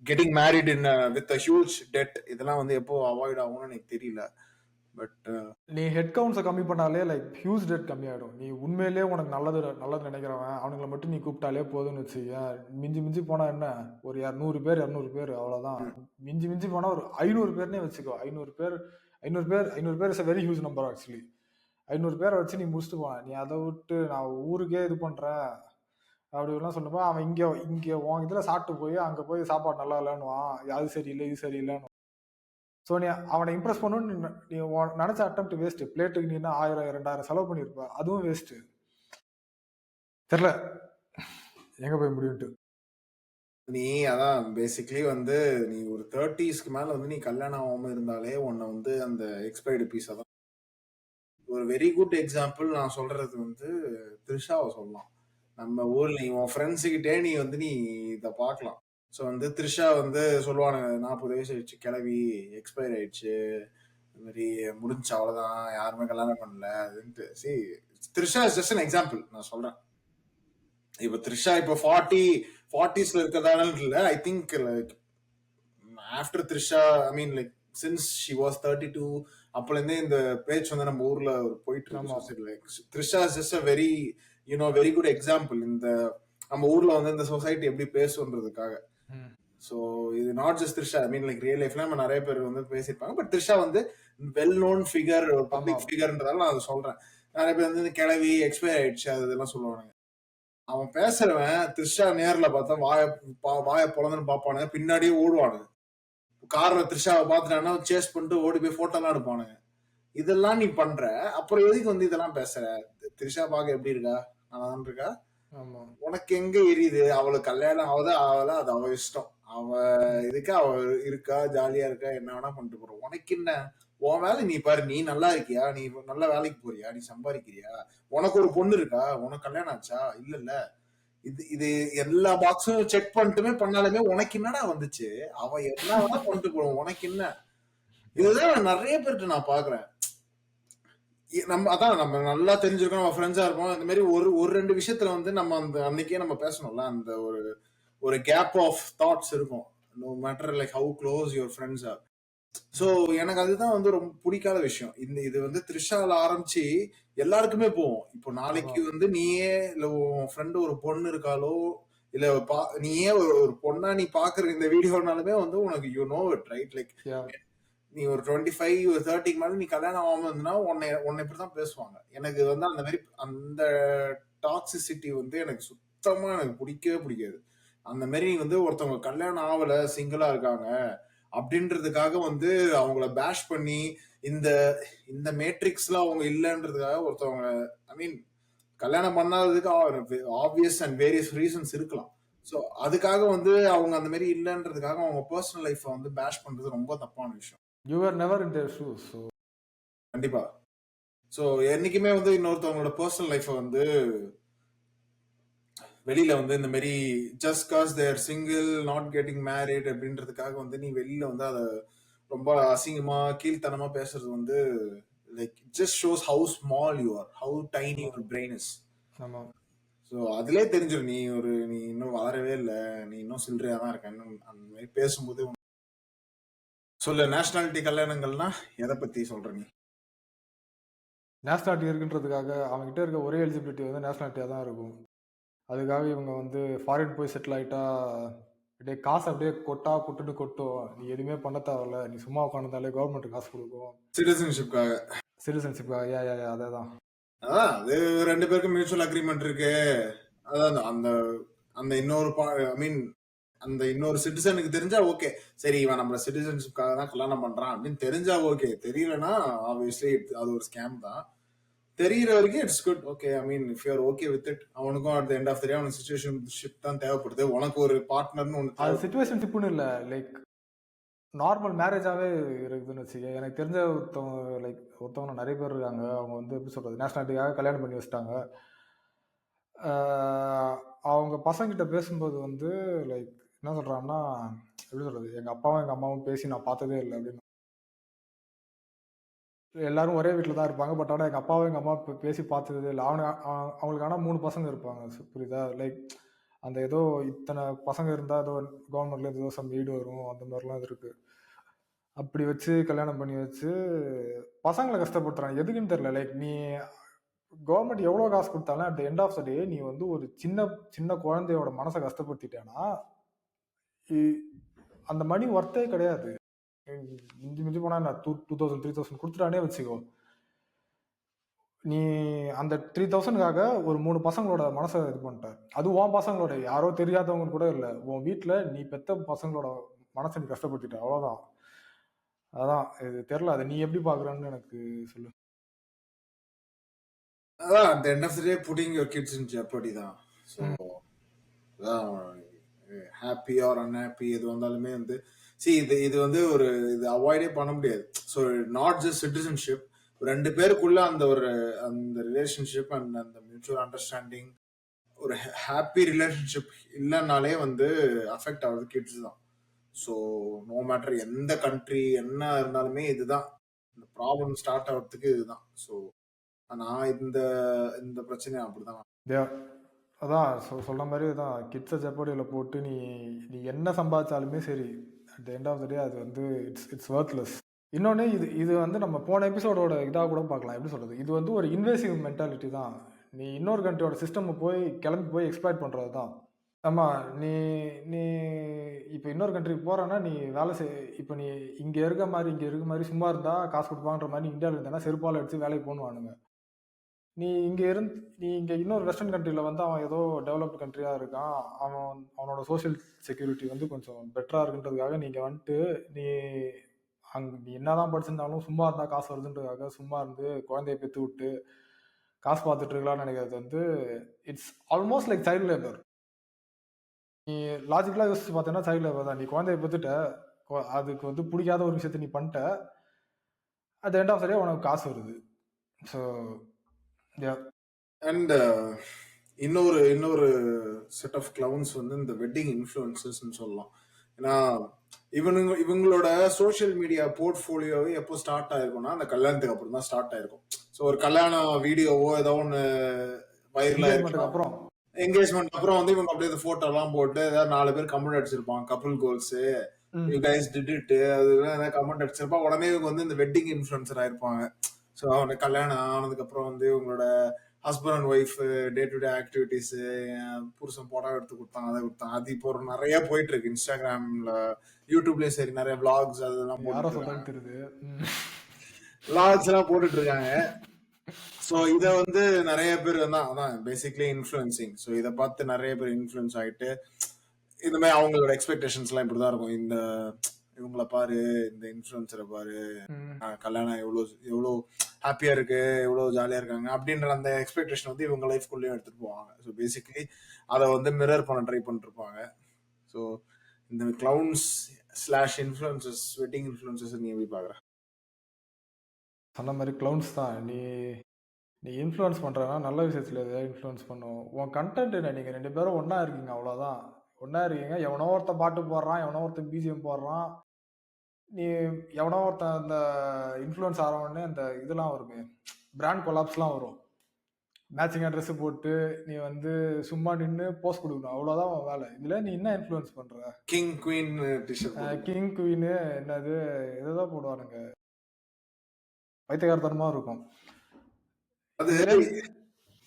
getting married in with a huge debt இதெல்லாம் வந்து எப்போ அவாய்ட் ஆகும்னு எனக்கு தெரியல. பட் நீ ஹெட் கவுண்ட்ஸை கம்மி பண்ணாலே லைக் ஹியூஜ் ரேட் கம்மியாயிடும். நீ உண்மையிலேயே உனக்கு நல்லது நல்லது நினைக்கிறவன் அவனுங்களை மட்டும் நீ கூப்பிட்டாலே போதும்னு வச்சுக்கேன். மிஞ்சி மிஞ்சி போனா என்ன, ஒரு 100 பேர் 200 பேர் அவ்வளவுதான். மிஞ்சி மிஞ்சி போனா ஒரு 500 பேர்னே வச்சுக்கோ. 500 பேர் is a very huge number actually. 500 பேரை வச்சு நீ முடிச்சுட்டு போன. நீ அதை விட்டு நான் ஊருக்கே இது பண்றேன் அப்படி எல்லாம் சொன்னப்போ அவன் இங்க இங்க உன் இதுல சாப்பிட்டு போய் அங்க போய் சாப்பாடு நல்லா இல்லைன்னுவான், அது சரியில்லை இது சரியில்லைன்னு. ஸோ நீ அவனை இம்ப்ரெஸ் பண்ணணும்னு நீ நினைச்ச அட்டம்ப்ட் வேஸ்ட். பிளேட்டுக்கு நீ என்ன 1000 2000 செலவு பண்ணியிருப்ப, அதுவும் வேஸ்ட். தெரியல எங்க போய் முடியும்ட்டு. நீ அதான் பேசிக்கலி வந்து நீ ஒரு 30ஸ்க்கு மேல வந்து நீ கல்யாணம் ஆகாம இருந்தாலே உன்னை வந்து அந்த எக்ஸ்பைர்டு பீஸா தான். ஒரு வெரி குட் எக்ஸாம்பிள் நான் சொல்றது வந்து த்ரிஷாவை சொல்லலாம். நம்ம ஊர்ல நீ உன் ஃப்ரெண்ட்ஸு கிட்டே நீ வந்து நீ இதை பார்க்கலாம். ஸோ வந்து த்ரிஷா வந்து சொல்லுவானுங்க 40 வயசு ஆயிடுச்சு கிளவி, எக்ஸ்பயர் ஆயிடுச்சு, இந்த மாதிரி முடிஞ்சு அவ்வளவுதான், யாருமே கல்யாணம் பண்ணல அதுன்ட்டு. See Trisha is just an example நான் சொல்றேன். இப்ப த்ரிஷா இப்ப 40ஸ்ல இருக்கிறதால இல்ல, I think like after Trisha, I mean like since she was 32 அப்பல இருந்தே இந்த பேச்சு வந்து நம்ம ஊர்ல போயிட்டு இருக்கு ஆமா. Society. Like Trisha is just a very very good example இந்த நம்ம ஊர்ல வந்து இந்த சொசைட்டி எப்படி பேசுன்றதுக்காக. ஸோ இது not just Trisha, I mean like real லைஃப்ல நம்ம நிறைய பேர் வந்து பேசியிருப்பாங்க. பட் த்ரிஷா வந்து வெல் நோன் ஃபிகர், பப்ளிக் ஆமா. ஃபிகர்ன்றதால நான் அதை சொல்றேன். நிறைய பேர் வந்து இந்த கிளவி எக்ஸ்பயர் ஆயிடுச்சு அது இதெல்லாம் சொல்லுவானுங்க. அவன் பேசுறவன் த்ரிஷா நேர்ல பார்த்தா வாய பொழந்துன்னு பார்ப்பானுங்க, பின்னாடியே ஓடுவானுங்க. கார்ல த்ரிஷாவை பார்த்துட்டான்னா சேஸ் பண்ணிட்டு ஓடி போய் போட்டோ எல்லாம் எடுப்பானுங்க. இதெல்லாம் நீ பண்ற, அப்புறம் எதுக்கு வந்து இதெல்லாம் பேசுற? த்ரிஷா பார்க்க எப்படி இருக்கா, நல்லா தான் இருக்கா, ஆமா. உனக்கு எங்க எரியுது? அவளுக்கு கல்யாணம் ஆகுதா அது அவ இஷ்டம். அவ இதுக்கு அவ இருக்கா, ஜாலியா இருக்கா, என்ன வேணா பண்ணிட்டு போறோம். உனக்கு என்ன? உன் வேலை நீ பாரு. நீ நல்லா இருக்கியா, நீ நல்ல வேலைக்கு போறியா, நீ சம்பாதிக்கிறியா, உனக்கு ஒரு பொண்ணு இருக்கா, உனக்கு கல்யாணம் ஆச்சா, இல்ல இது இது எல்லா பாக்ஸும் செக் பண்ணிட்டுமே பண்ணாலுமே உனக்கு என்னடா வந்துச்சு? அவ என்ன வேணா பண்ணிட்டு போறோம், உனக்கு என்ன? இதுதான் நான் நிறைய பேர்கிட்ட நான் பாக்குறேன். நம்ம அதான் நம்ம நல்லா தெரிஞ்சிருக்கோம், நம்ம ஃப்ரெண்ட்ஸா இருப்போம். இந்த மாதிரி ஒரு ஒரு 2 விஷயத்துல வந்து நம்ம அந்த அன்னைக்கே நம்ம பேசணும்ல, அந்த ஒரு ஒரு கேப் ஆஃப் தாட்ஸ் இருக்கும். No matter like how close your friends are. So எனக்கு அதுதான் வந்து ரொம்ப பிடிக்காத விஷயம். இது வந்து த்ரிஷால ஆரம்பிச்சு எல்லாருக்குமே போகும். இப்போ நாளைக்கு வந்து நீயே இல்ல உன் ஃப்ரெண்டு ஒரு பொண்ணு இருக்காலோ, இல்ல நீயே ஒரு பொண்ணா நீ பாக்குற இந்த வீடியோனாலுமே வந்து உனக்கு இட் ரைட். லைக் நீ ஒரு 25 ஒரு 30க்கு மேல நீ கல்யாணம் ஆகாம இருந்தா உன்னை இப்படிதான் பேசுவாங்க. எனக்கு வந்து அந்த மாதிரி அந்த டாக்ஸிசிட்டி வந்து எனக்கு சுத்தமா எனக்கு பிடிக்கவே பிடிக்காது. அந்த மாதிரி வந்து ஒருத்தவங்க கல்யாணம் ஆகல, சிங்கிளா இருக்காங்க அப்படின்றதுக்காக வந்து அவங்கள பேஷ் பண்ணி இந்த இந்த மேட்ரிக்ஸ்ல அவங்க இல்லைன்றதுக்காக ஒருத்தவங்க, ஐ மீன் கல்யாணம் பண்ணாததுக்கு ஆப்வியஸ் அண்ட் வேரியஸ் ரீசன்ஸ் இருக்கலாம். ஸோ அதுக்காக வந்து அவங்க அந்த மாதிரி இல்லைன்றதுக்காக அவங்க பர்சனல் லைஃப்பை வந்து பேஷ் பண்றது ரொம்ப தப்பான விஷயம். You are never in there shoes. So கண்டிப்பா. ஸோ என்னைக்குமே வந்து இன்னொருத்தவங்களோட பர்சனல் லைஃப்பை வந்து வெளியில வந்து இந்த மாதிரி just cause they're single not getting married அப்படின்றதுக்காக வந்து நீ வெளியில வந்து அதை ரொம்ப அசிங்கமா கீழ்த்தனமா பேசுறது வந்து like just shows how small you are, how tiny your brain is. So அதுலேயே தெரிஞ்சிடும் நீ இன்னும் வளரவே இல்லை, நீ இன்னும் சில்லறையா தான் இருக்க. அந்த மாதிரி பேசும்போது சொல்லு. நேஷனாலிட்டி கல்யாணங்கள்னா எதை பத்தி சொல்ற நீ? நேஷனாலிட்டி இருக்குன்றதுக்காக அவங்ககிட்ட இருக்க ஒரே எலிஜிபிலிட்டி வந்து நேஷனாலிட்டியாக தான் இருக்கும். அதுக்காக இவங்க வந்து ஃபாரின் போய் செட்டில் ஆகிட்டா அப்படியே காசு அப்படியே கொட்டும். நீ எதுவுமே பண்ண தேவையில்ல, நீ சும்மா உட்காந்துருந்தாலே கவர்மெண்ட் காசு கொடுக்கும். சிட்டிசன்ஷிப்காக அதே தான். அதான் அது 2 பேருக்கும் மியூச்சுவல் அக்ரிமெண்ட் இருக்கு. அதான் அந்த அந்த இன்னொரு ஐ மீன் அந்த இன்னொரு சிட்டிசனுக்கு தெரிஞ்சா ஓகே, சரி இவன் நம்ம சிட்டிசன்ஷிப்காக தான் கல்யாணம் பண்றான் அப்படின்னு தெரிஞ்சா ஓகே. தெரியலன்னா ஆப்வியஸ்லி அது ஒரு ஸ்கேம் தான். தெரியற வரைக்கும் it's good. Okay, I mean if you are okay with it. அவனுக்கும் at the end of the day அவனுக்கு சிச்சுவேஷன்ஷிப் தான் தேவைப்படுது. உனக்கு ஒரு பார்ட்னர்னு ஒன்று அது சிச்சுவேஷன்ஷிப்னு இல்லை, லைக் நார்மல் மேரேஜாகவே இருக்குதுன்னு வச்சுக்க. எனக்கு தெரிஞ்ச ஒருத்தவங்க நிறைய பேர் இருக்காங்க. அவங்க வந்து எப்படி சொல்கிறது, நேஷனாலிட்டிக்காக கல்யாணம் பண்ணி வச்சுட்டாங்க. அவங்க பசங்கிட்ட பேசும்போது வந்து லைக் என்ன சொல்கிறாங்கன்னா, எப்படி சொல்கிறது, எங்கள் அப்பாவும் எங்கள் அம்மாவும் பேசி நான் பார்த்ததே இல்லை அப்படின்னு. எல்லாரும் ஒரே வீட்டில் தான் இருப்பாங்க. பட் ஆனால் எங்கள் அப்பாவும் எங்கள் அம்மா பேசி பார்த்ததே இல்லை. அவங்களுக்கு ஆனால் 3 பசங்க இருப்பாங்க. புரியுதா? லைக் அந்த ஏதோ இத்தனை பசங்க இருந்தால் ஏதோ கவர்மெண்ட்லேருந்து ஏதோ சம் வீடு வரும், அந்த மாதிரிலாம் இது இருக்குது. அப்படி வச்சு கல்யாணம் பண்ணி வச்சு பசங்களை கஷ்டப்படுத்துறான். எதுக்குன்னு தெரியல. லைக் நீ கவர்மெண்ட் எவ்வளோ காசு குடுத்தாலும் at the end of the day நீ வந்து ஒரு சின்ன சின்ன குழந்தையோட மனச கஷ்டப்படுத்திட்டேன்னா, இ அந்த மணி ஒர்த்தே கிடையாது. மிஞ்சி மிஞ்சி போனா என்ன 2000, 3000 குடுத்துட்டானே வச்சுக்கோ. நீ அந்த 3000க்காக ஒரு 3 பசங்களோட மனச இது பண்ணிட்ட. அதுவும் உன் பசங்களோட, யாரோ தெரியாதவங்க கூட இல்ல. உன் வீட்ல நீ பெத்த பசங்களோட மனச நீ கஷ்டப்படுத்திட்ட. அவ்வளோதான். அதான் இது தெரியல. அத நீ எப்படி பார்க்குறன்னு எனக்கு சொல்லு. அதான் at the end of the day putting your kids in jeopardy தான். ஸோ ம். அதான் ஹாப்பி ஆர் அன்ஹாப்பி எது வந்தாலுமே வந்து இது இது வந்து ஒரு இது அவாய்டே பண்ண முடியாது. ஸோ நாட் ஜஸ்ட் சிட்டிசன்ஷிப், ரெண்டு பேருக்குள்ள அந்த ரிலேஷன்ஷிப் அண்ட் அந்த மியூச்சுவல் அண்டர்ஸ்டாண்டிங், ஒரு ஹாப்பி ரிலேஷன்ஷிப் இல்லைனாலே வந்து அஃபெக்ட் ஆகுது கிட்ஸ் தான். ஸோ நோ மேட்டர் எந்த கண்ட்ரி என்ன இருந்தாலுமே இதுதான் இந்த ப்ராப்ளம் ஸ்டார்ட் ஆகிறதுக்கு இதுதான். ஸோ நான் இந்த இந்த பிரச்சனை அப்படிதான். அதான் சொல்ற மாரி தான். கிட்ஸ ஜெப்பர்டில போட்டு நீ நீ என்ன சம்பாதிச்சாலுமே சரி, at the end of the day அது வந்து இட்ஸ் வொர்த்லெஸ். இன்னொன்னு இது இது வந்து நம்ம போன எபிசோடோட இதா கூட பார்க்கலாம். எப்படி சொல்றது? இது வந்து ஒரு இன்வேசிவ் மென்டாலிட்டி தான். நீ இன்னொரு கண்ட்ரியோட சிஸ்டம் கிளம்பி போய் எக்ஸ்ப்ளாய்ட் பண்றது தான். ஆமா. நீ நீ இப்ப இன்னொரு கண்ட்ரிக்கு போறன்னா, நீ வேலை இப்ப நீ இங்க இருக்க மாரி சும்மா இருந்தா காசு குடுப்பாங்கன்ற மாரி நீ இந்தியால இருந்தேன்னா, செருப்பால அடிச்சு வேலைக்கு போன்னுவானுங்க. நீ இங்க நீ இங்க இன்னொரு வெஸ்டர்ன் கண்ட்ரில வந்து அவன் ஏதோ டெவலப்டு கண்ட்ரியா இருக்கான். அவனோட சோசியல் செக்யூரிட்டி வந்து கொஞ்சம் பெட்டரா இருக்குன்றதுக்காக நீ இங்க வந்துட்டு, நீ நீ என்னதான் படிச்சிருந்தாலும் சும்மா இருந்தா காசு வருதுன்றதுக்காக சும்மா இருந்து குழந்தைய பெத்து விட்டு, காசு பார்த்துட்டு இருக்கலாம்னு நினைக்கிறது வந்து it's almost like child labour. நீ லாஜிக்கலா யோசிச்சு பார்த்தேன்னா சைல்ட் லேபர் தான். நீ குழந்தைய பெத்துட்ட, அதுக்கு வந்து புடிக்காத ஒரு விஷயத்த நீ பண்ணிட்ட. At the end of the day உனக்கு காசு வருது. ஸோ அண்ட் இன்னொரு இன்னொரு செட் ஆஃப் கிளவுன்ஸ் வந்து இந்த வெட்டிங் இன்ஃப்ளூயன்சஸ்ன்னு சொல்லலாம். ஏன்னா இவங்களோட சோஷியல் மீடியா போர்ட்ஃபோலியோவே எப்போ ஸ்டார்ட் ஆயிருக்கும்னா அந்த கல்யாணத்துக்கு அப்புறம் தான் ஸ்டார்ட் ஆயிருக்கும். ஸோ ஒரு கல்யாண வீடியோவோ ஏதோ ஒன்று வைரலா என்கேஜ்மெண்ட்டுக்கு இருக்கலாம். அப்புறம் என்கேஜ்மெண்ட் அப்புறம் வந்து இவங்க அப்படியே போட்டோ எல்லாம் போட்டு ஏதாவது 4 பேர் கமெண்ட் அடிச்சிருப்பாங்க, couple goals, you guys did it, அது கமெண்ட் அடிச்சிருப்பான். உடனே இவங்க வந்து இந்த வெட்டிங் இன்ஃப்ளூயன்சர் ஆயிருப்பாங்க. ஸோ அவனுக்கு கல்யாணம் ஆனதுக்கு அப்புறம் வந்து இவங்களோட husband and wife day to day activities, புருஷன் படம் எடுத்து கொடுத்தாங்க, அதை கொடுத்தாங்க, அது இப்போ நிறைய போயிட்டு இருக்கு. இன்ஸ்டாகிராம்ல, யூடியூப்லயும் சரி நிறைய விளாக்ஸ் அதெல்லாம் போட்டுட்டு இருக்காங்க. விளாக்ஸ் எல்லாம் போட்டுட்டு இருக்காங்க. ஸோ இதை வந்து நிறைய பேர் தான் அதான் பேசிக்லி இன்ஃப்ளூயன்சிங். ஸோ இதை பார்த்து நிறைய பேர் இன்ஃப்ளூயன்ஸ் ஆகிட்டு இந்த மாதிரி அவங்களோட எக்ஸ்பெக்டேஷன்ஸ் எல்லாம் இப்படிதான் இருக்கும். இந்த இவங்கள பாரு, இந்த இன்ஃப்ளூயன்சரை பாரு, கல்யாணம் எவ்வளோ ஹாப்பியா இருக்கு, எவ்வளோ ஜாலியா இருக்காங்க அப்படின்ற அந்த எக்ஸ்பெக்டேஷன் வந்து இவங்க லைஃப்குள்ளேயும் எடுத்துட்டு போவாங்க. ஸோ பேசிக்லி அதை வந்து மிரர் பண்ண ட்ரை பண்ணிட்டு இருப்பாங்க. ஸோ இந்த clowns slash influencers, wedding influencers நீ எப்படி பாக்குற? சொன்ன மாதிரி கிளவுன்ஸ் தான். நீ நீ இன்ஃப்ளூயன்ஸ் பண்றனா நல்ல விஷயத்துல ஏதாவது இன்ஃப்ளூயன்ஸ் பண்ணும். உன் கண்டென்ட் என்ன, நீங்க 2 பேரும் ஒண்ணா இருக்கீங்க, அவ்வளவுதான். ஒண்ணா இருக்கீங்க. எவனோ ஒருத்தன் பாட்டு போடுறான், எவனோ ஒருத்தன் பிஜிஎம் போடுறான். நீ எவனோ ஒருத்தன் அந்த இன்ஃப்ளூயன்ஸ் ஆகிறவனே அந்த இதெல்லாம் வருமே, பிராண்ட் கொலாப்ஸ்லாம் வரும். மேட்சிங்காக ட்ரெஸ் போட்டு நீ வந்து சும்மா நின்று போஸ்ட் கொடுக்கணும், அவ்வளோதான் உன் வேலை. இதில் நீ என்ன இன்ஃப்ளூயன்ஸ் பண்ற? கிங் குயின் கிங் குயின் என்னது எதாவது போடுவானுங்க, வைத்தியகாரத்தனமா இருக்கும். அது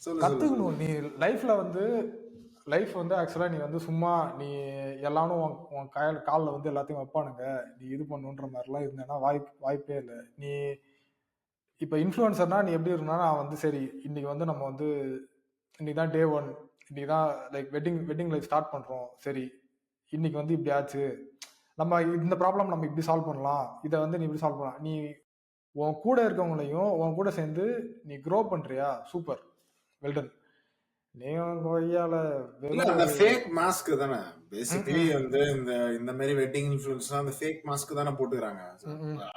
கத்துக்கணும். நீ லைஃப்ல வந்து லைஃப் வந்து ஆக்சுவலா நீ வந்து சும்மா நீ எல்லாரும் உன் காலில் வந்து எல்லாத்தையும் வைப்பானுங்க, நீ இது பண்ணுன்ற மாதிரிலாம் இருந்தேன்னா வாய்ப்பே இல்லை. நீ இப்போ இன்ஃப்ளூயன்சர்னா நீ எப்படி இருக்கணும்னா, நான் வந்து சரி இன்னைக்கு வந்து நம்ம வந்து இன்னைக்கு தான் டே 1, இன்னைக்கு தான் லைக் வெட்டிங் லைஃப் ஸ்டார்ட் பண்றோம். சரி இன்னைக்கு வந்து இப்படி ஆச்சு, நம்ம இந்த ப்ராப்ளம் நம்ம இப்படி சால்வ் பண்ணலாம், இதை வந்து நீ இப்படி சால்வ் பண்ணலாம். நீ உன் கூட இருக்கவங்களையும் உன் கூட சேர்ந்து நீ க்ரோ பண்றியா, சூப்பர், வெல்டன். அந்த ஃபேக் மாஸ்க் தானே பேசிக்கலி வந்து இந்த மாதிரி வெட்டிங் இன்ஃப்ளூயன்ஸ் அந்த ஃபேக் மாஸ்க் தானே போட்டுக்கிறாங்க.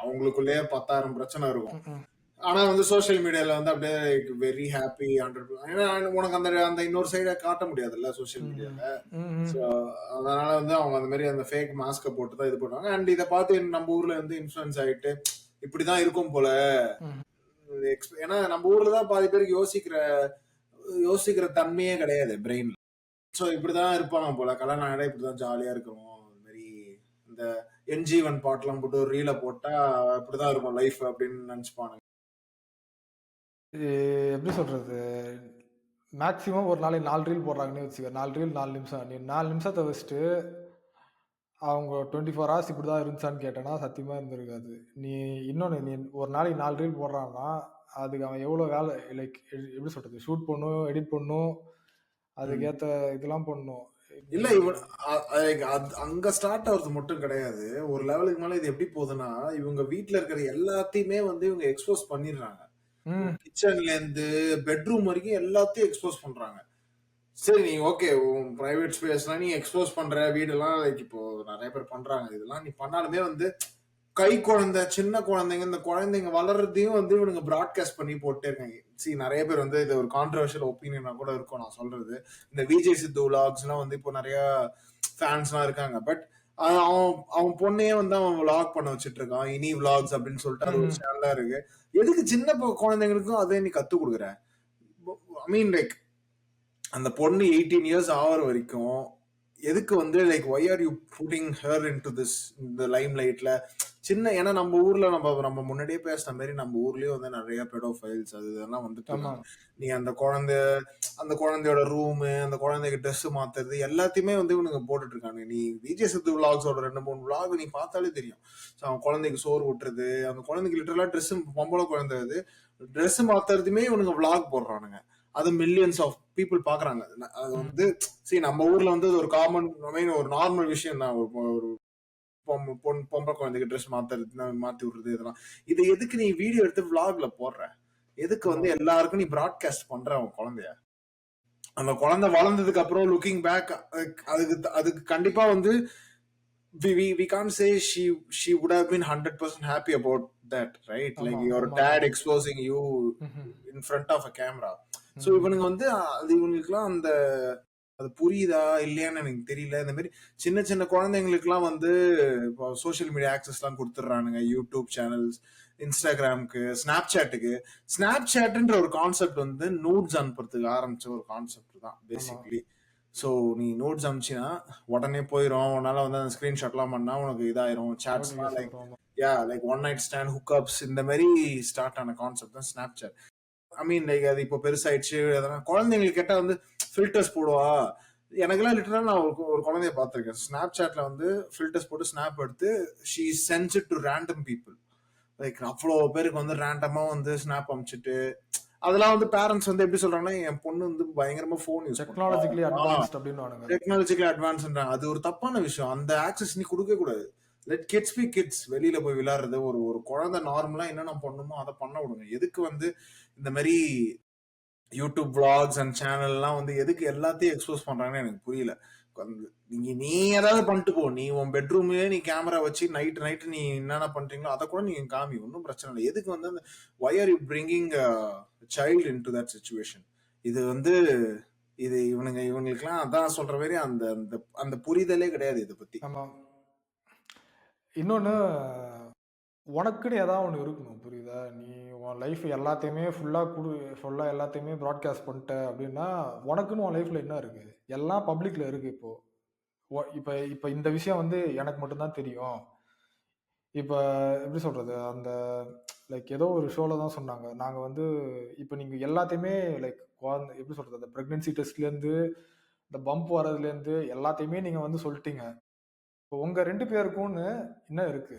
அவங்களுக்குள்ளேயே 10,000 பிரச்சனை இருக்கும். ஆனா வந்து சோசியல் மீடியால வந்து அப்படியே வெரி ஹாப்பி 100%. ஏன்னா உனக்கு அந்த இன்னொரு சைடை காட்ட முடியாதுல்ல சோசியல் மீடியால. அதனால வந்து அவங்க அந்த மாதிரி அந்த ஃபேக் மாஸ்கை போட்டு தான் இது பண்ணுவாங்க. அண்ட் இதை பார்த்து நம்ம ஊர்ல வந்து இன்ஃப்ளூயன்ஸ் ஆயிட்டு இப்படிதான் இருக்கும் போல. ஏன்னா நம்ம ஊர்ல தான் பாதி பேருக்கு யோசிக்கிற தன்மையே கிடையாது பிரெயின்ல. ஸோ இப்படிதான் இருப்பாங்க போல, கல்யாணம் ஆகிட இப்படிதான் ஜாலியா இருக்கணும், இந்த மாதிரி இந்த இந்த என்ஜி1 பாட்டுலாம் போட்டு ஒரு ரீல போட்டா இப்படிதான் இருக்கும் லைஃப் அப்படின்னு நினைச்சுப்பானுங்க. இது எப்படி சொல்றது? மேக்ஸிமம் ஒரு நாளைக்கு 4 ரீல் போடுறாங்கன்னே வச்சுக்க. 4 ரீல் 4 நிமிஷம். நீ 4 நிமிஷத்த வச்சுட்டு, அவங்க 24 ஹார்ஸ் இப்படிதான் இருந்துச்சான்னு கேட்டேன்னா, சத்தியமா இருந்திருக்காது. நீ இன்னொன்னு நீ ஒரு நாளைக்கு 4 ரீல் போடுறான்னா, அதுக்கு அவன் எவ்வளோ வேலை லைக் எப்படி சொல்றது? ஷூட் பண்ணணும், எடிட் பண்ணணும், அதுக்கேத்த இதெல்லாம் பண்ணணும். இல்ல நீ இவன் அங்க ஸ்டார்ட் ஆகுறது மட்டும் கிடையாது. ஒரு லெவலுக்கு மேல இது எப்படி போகுதுன்னா, இவங்க வீட்ல இருக்கிற எல்லாத்தையுமே வந்து இவங்க எக்ஸ்போஸ் பண்ணிடுறாங்க. ம். கிச்சன்ல இருந்து பெட்ரூம் வரைக்கும் எல்லாத்தையும் எக்ஸ்போஸ் பண்றாங்க. சரி நீ ஓகே உன் பிரைவேட் ஸ்பேஸ்லாம் நீ எக்ஸ்போஸ் பண்ற வீடெல்லாம் லைக் இப்போ நிறைய பேர் பண்றாங்க. இதெல்லாம் நீ பண்ணாலுமே வந்து கை குழந்தை, சின்ன குழந்தைங்க, இந்த குழந்தைங்க வளர்றதையும் வந்து இவனுங்க பிராட்காஸ்ட் பண்ணி போட்டே இருக்காங்க. நிறைய பேர் வந்து இது ஒரு கான்ட்ரவர்ஷியல் ஒப்பீனியனா கூட இருக்கும் நான் சொல்றது. இந்த விஜய் சித்து விலாக்ஸ்லாம் வந்து இப்போ நிறைய ஃபேன்ஸ்லாம் இருக்காங்க. பட் அவன் அவன் பொண்ணையே வந்து அவன் விளாக் பண்ண வச்சுட்டு இருக்கான். இனி விளாக்ஸ் அப்படின்னு சொல்லிட்டு அது ஒரு ம். சேனலா இருக்கு. எதுக்கு சின்ன குழந்தைங்களுக்கும் அதே நீ கத்து கொடுக்குற? ஐ மீன் லைக் அந்த பொண்ணு 18 இயர்ஸ் ஆகிற வரைக்கும் எதுக்கு வந்து like why are you pudding her in to this இந்த லைம் லைட்ல சின்ன ஏன்னா நம்ம ஊர்ல நம்ம நம்ம முன்னாடியே பேசுன மாதிரி நம்ம ஊர்லயே வந்து நிறைய பெடோஃபைல்ஸ் அது இதெல்லாம் வந்துட்டு ஆமா. இருக்காங்க. நீ அந்த குழந்தையோட ரூமு அந்த குழந்தைக்கு ட்ரெஸ் மாத்துறது எல்லாத்தையுமே வந்து இவனுங்க போட்டுட்டு இருக்காங்க. நீ விஜய் சித்து விளாக்ஸோட 2-3 விளாக் நீ பார்த்தாலே தெரியும். அவன் குழந்தைக்கு சோறு ஊட்டுறது, அந்த குழந்தைக்கு லிட்டரலா ட்ரெஸ் பொம்பளை குழந்தை அது ட்ரெஸ் மாத்துறதுமே இவனுங்க விளாக் போடுறானுங்க. அது மில்லியன்ஸ் ஆஃப் பீப்புள் பாக்குறாங்க. அது வந்து நம்ம ஊர்ல வந்து ஒரு காமன் ஒரு நார்மல் விஷயம் தான். ஒரு பொம்பளை குழந்தைக்கு ட்ரெஸ் மாத்தி விடுறது இதெல்லாம். இதை எதுக்கு நீ வீடியோ எடுத்து விளாக்ல போடுற? எதுக்கு வந்து எல்லாருக்கும் நீ பிராட்காஸ்ட் பண்ற அவன் குழந்தைய? அந்த குழந்தை வளர்ந்ததுக்கு அப்புறம் லுக்கிங் பேக் அதுக்கு கண்டிப்பா வந்து we can't say she would have been 100% happy about that, right? Like your dad exposing you in front of a camera. So இவனுங்க வந்து அது இவங்களுக்குலாம் அந்த அது புரியுதா இல்லையான்னு எனக்கு தெரியல. இந்த மாதிரி சின்ன சின்ன குழந்தைங்களுக்குலாம் வந்து இப்போ சோசியல் மீடியா ஆக்சஸ் எல்லாம் கொடுத்துட்றானுங்க. யூடியூப் சேனல்ஸ், இன்ஸ்டாகிராமுக்கு, ஸ்னாப் சாட்ன்ற ஒரு கான்செப்ட் வந்து நூட்ஸ் அனுப்புறதுக்கு ஆரம்பிச்ச ஒரு கான்செப்ட் தான் பேசிக்கலி. ஸோ நீ நோட்ஸ் அனுப்பிச்சினா உடனே போயிடும். உன்னால வந்து அந்த ஸ்கிரீன்ஷாட்லாம் பண்ணா உனக்கு இதாயிரும். சாட்ஸ்லாம் லைக் ஒன் நைட் ஸ்டாண்ட், ஹுக்அப்ஸ் இந்த மாதிரி ஸ்டார்ட் ஆன கான்செப்ட் தான் ஸ்னாப் சாட். ஐ மீன் லைக் அது இப்போ பெருசாயிடுச்சு. அதெல்லாம் குழந்தைங்களுக்கு கேட்டா வந்து ஃபில்டர்ஸ் போடுவா. எனக்கெல்லாம் லிட்டரலா நான் ஒரு குழந்தைய பார்த்திருக்கேன். ஸ்னாப் சாட்ல வந்து ஃபில்டர்ஸ் போட்டு ஸ்னாப் எடுத்து she sense it to random people. Like அவ்வளோ பேருக்கு வந்து ரேண்டமா வந்து ஸ்னாப் அனுப்பிச்சிட்டு அதெல்லாம் வந்து பேரண்ட்ஸ் வந்து எப்படி சொல்றாங்கன்னா என் பொண்ணு வந்து பயங்கரமா phone use technologically advanced technologically advance. அது ஒரு தப்பான விஷயம். அந்த ஆக்சஸ் நீ கொடுக்க கூடாது. Let kids be kids. வெளியில போய் விளையாடுறது ஒரு குழந்தை நார்மலா என்னென்ன பண்ணுமோ அதை பண்ண விடுங்க. எதுக்கு வந்து இந்த மாதிரி யூடியூப் விளாக்ஸ் அண்ட் சேனல் எல்லாம் வந்து எதுக்கு எல்லாத்தையும் எக்ஸ்போஸ் பண்றாங்கன்னு எனக்கு புரியல. நீ ஏதாவது பண்ணிட்டு போ. நீ உன் பெட்ரூம்லயே நீ கேமரா வச்சு நைட் நீ என்னென்ன பண்றீங்களோ அதை கூட நீங்க காமி, ஒன்றும் பிரச்சனை இல்லை. எதுக்கு வந்து அந்த why are you bringing a child into that situation? இது வந்து இது இவங்களுக்குலாம் அதான் சொல்ற மாதிரி அந்த அந்த அந்த புரிதலே கிடையாது இதை பத்தி. ஆமா. இன்னொன்னு உனக்குன்னு ஏதாவது ஒன்று இருக்கணும், புரியுதா? நீ உன் லைஃப் எல்லாத்தையுமே ஃபுல்லா எல்லாத்தையுமே ப்ராட்காஸ்ட் பண்ணிட்ட அப்படின்னா உனக்குன்னு உன் லைஃப்ல என்ன இருக்கு? எல்லாம் பப்ளிக்ல இருக்கு இப்போ. இப்போ இப்போ இந்த விஷயம் வந்து எனக்கு மட்டும்தான் தெரியும். இப்போ எப்படி சொல்றது? அந்த லைக் ஏதோ ஒரு ஷோல தான் சொன்னாங்க. நாங்க வந்து இப்போ நீங்க எல்லாத்தையுமே லைக் எப்படி சொல்றது? அந்த பிரெக்னன்சி டெஸ்ட்லேருந்து இந்த பம்ப் வர்றதுலேருந்து எல்லாத்தையுமே நீங்க வந்து சொல்லிட்டீங்க. இப்போ உங்க 2 பேருக்கும்னு என்ன இருக்கு?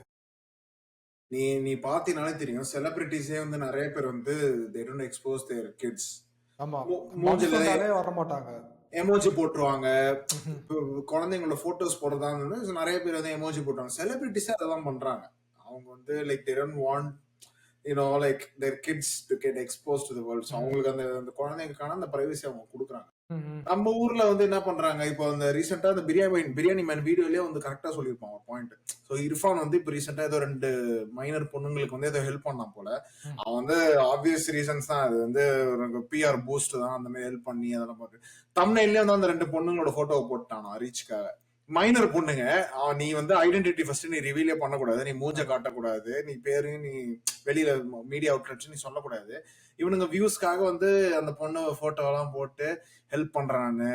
நீ பாத்தீங்கனாலே தெரியும். செலிபிரிட்டிஸே வந்து நிறைய பேர் வந்து they don't expose their kids. ஆமா. மூஞ்சில வர மாட்டாங்க. எமோஜி போட்டுருவாங்க. குழந்தைங்களோட போட்டோஸ் போடுறதா நிறைய பேர் வந்து எமோஜி போட்டுருவாங்க. செலிபிரிட்டிஸே அதான் பண்றாங்க. அவங்க வந்து like they don't want like their kids to get exposed to the world. So அவங்களுக்கு அந்த குழந்தைங்களுக்கான அந்த பிரைவசி அவங்க கொடுக்குறாங்க. நம்ம ஊர்ல வந்து என்ன பண்றாங்க? இப்போ அந்த ரீசெண்டா அந்த பிரியாணி மேன் வீடியோலயே வந்து கரெக்டா சொல்லியிருப்பான் ஒரு பாயிண்ட். ஸோ இர்ஃபான் வந்து இப்போ ரீசெண்டா ஏதோ 2 மைனர் பொண்ணுங்களுக்கு வந்து ஏதோ ஹெல்ப் பண்ணான் போல. அவன் வந்து ஆப்வியஸ் ரீசன்ஸ் தான், அது வந்து ஒரு பிஆர் பூஸ்ட் தான் அந்த மாதிரி ஹெல்ப் பண்ணி அதெல்லாம் பார்த்து தம்ப்நெயிலே வந்து அந்த 2 பொண்ணுங்களோட போட்டோவை போட்டானா ரீச்சுக்காக. மைனர் பொண்ணுங்க. நீ வந்து ஐடென்டிட்டி ஃபர்ஸ்ட் நீ ரிவீலே பண்ணக்கூடாது. நீ மூஞ்ச ஆமா. காட்டக்கூடாது. நீ பேரு நீ வெளியில மீடியா அவுட்லெட்ஸ் நீ சொல்லக்கூடாது. இவனுங்க வியூஸ்க்காக வந்து அந்த பொண்ணு போட்டோ எல்லாம் போட்டு ஹெல்ப் பண்றான்னு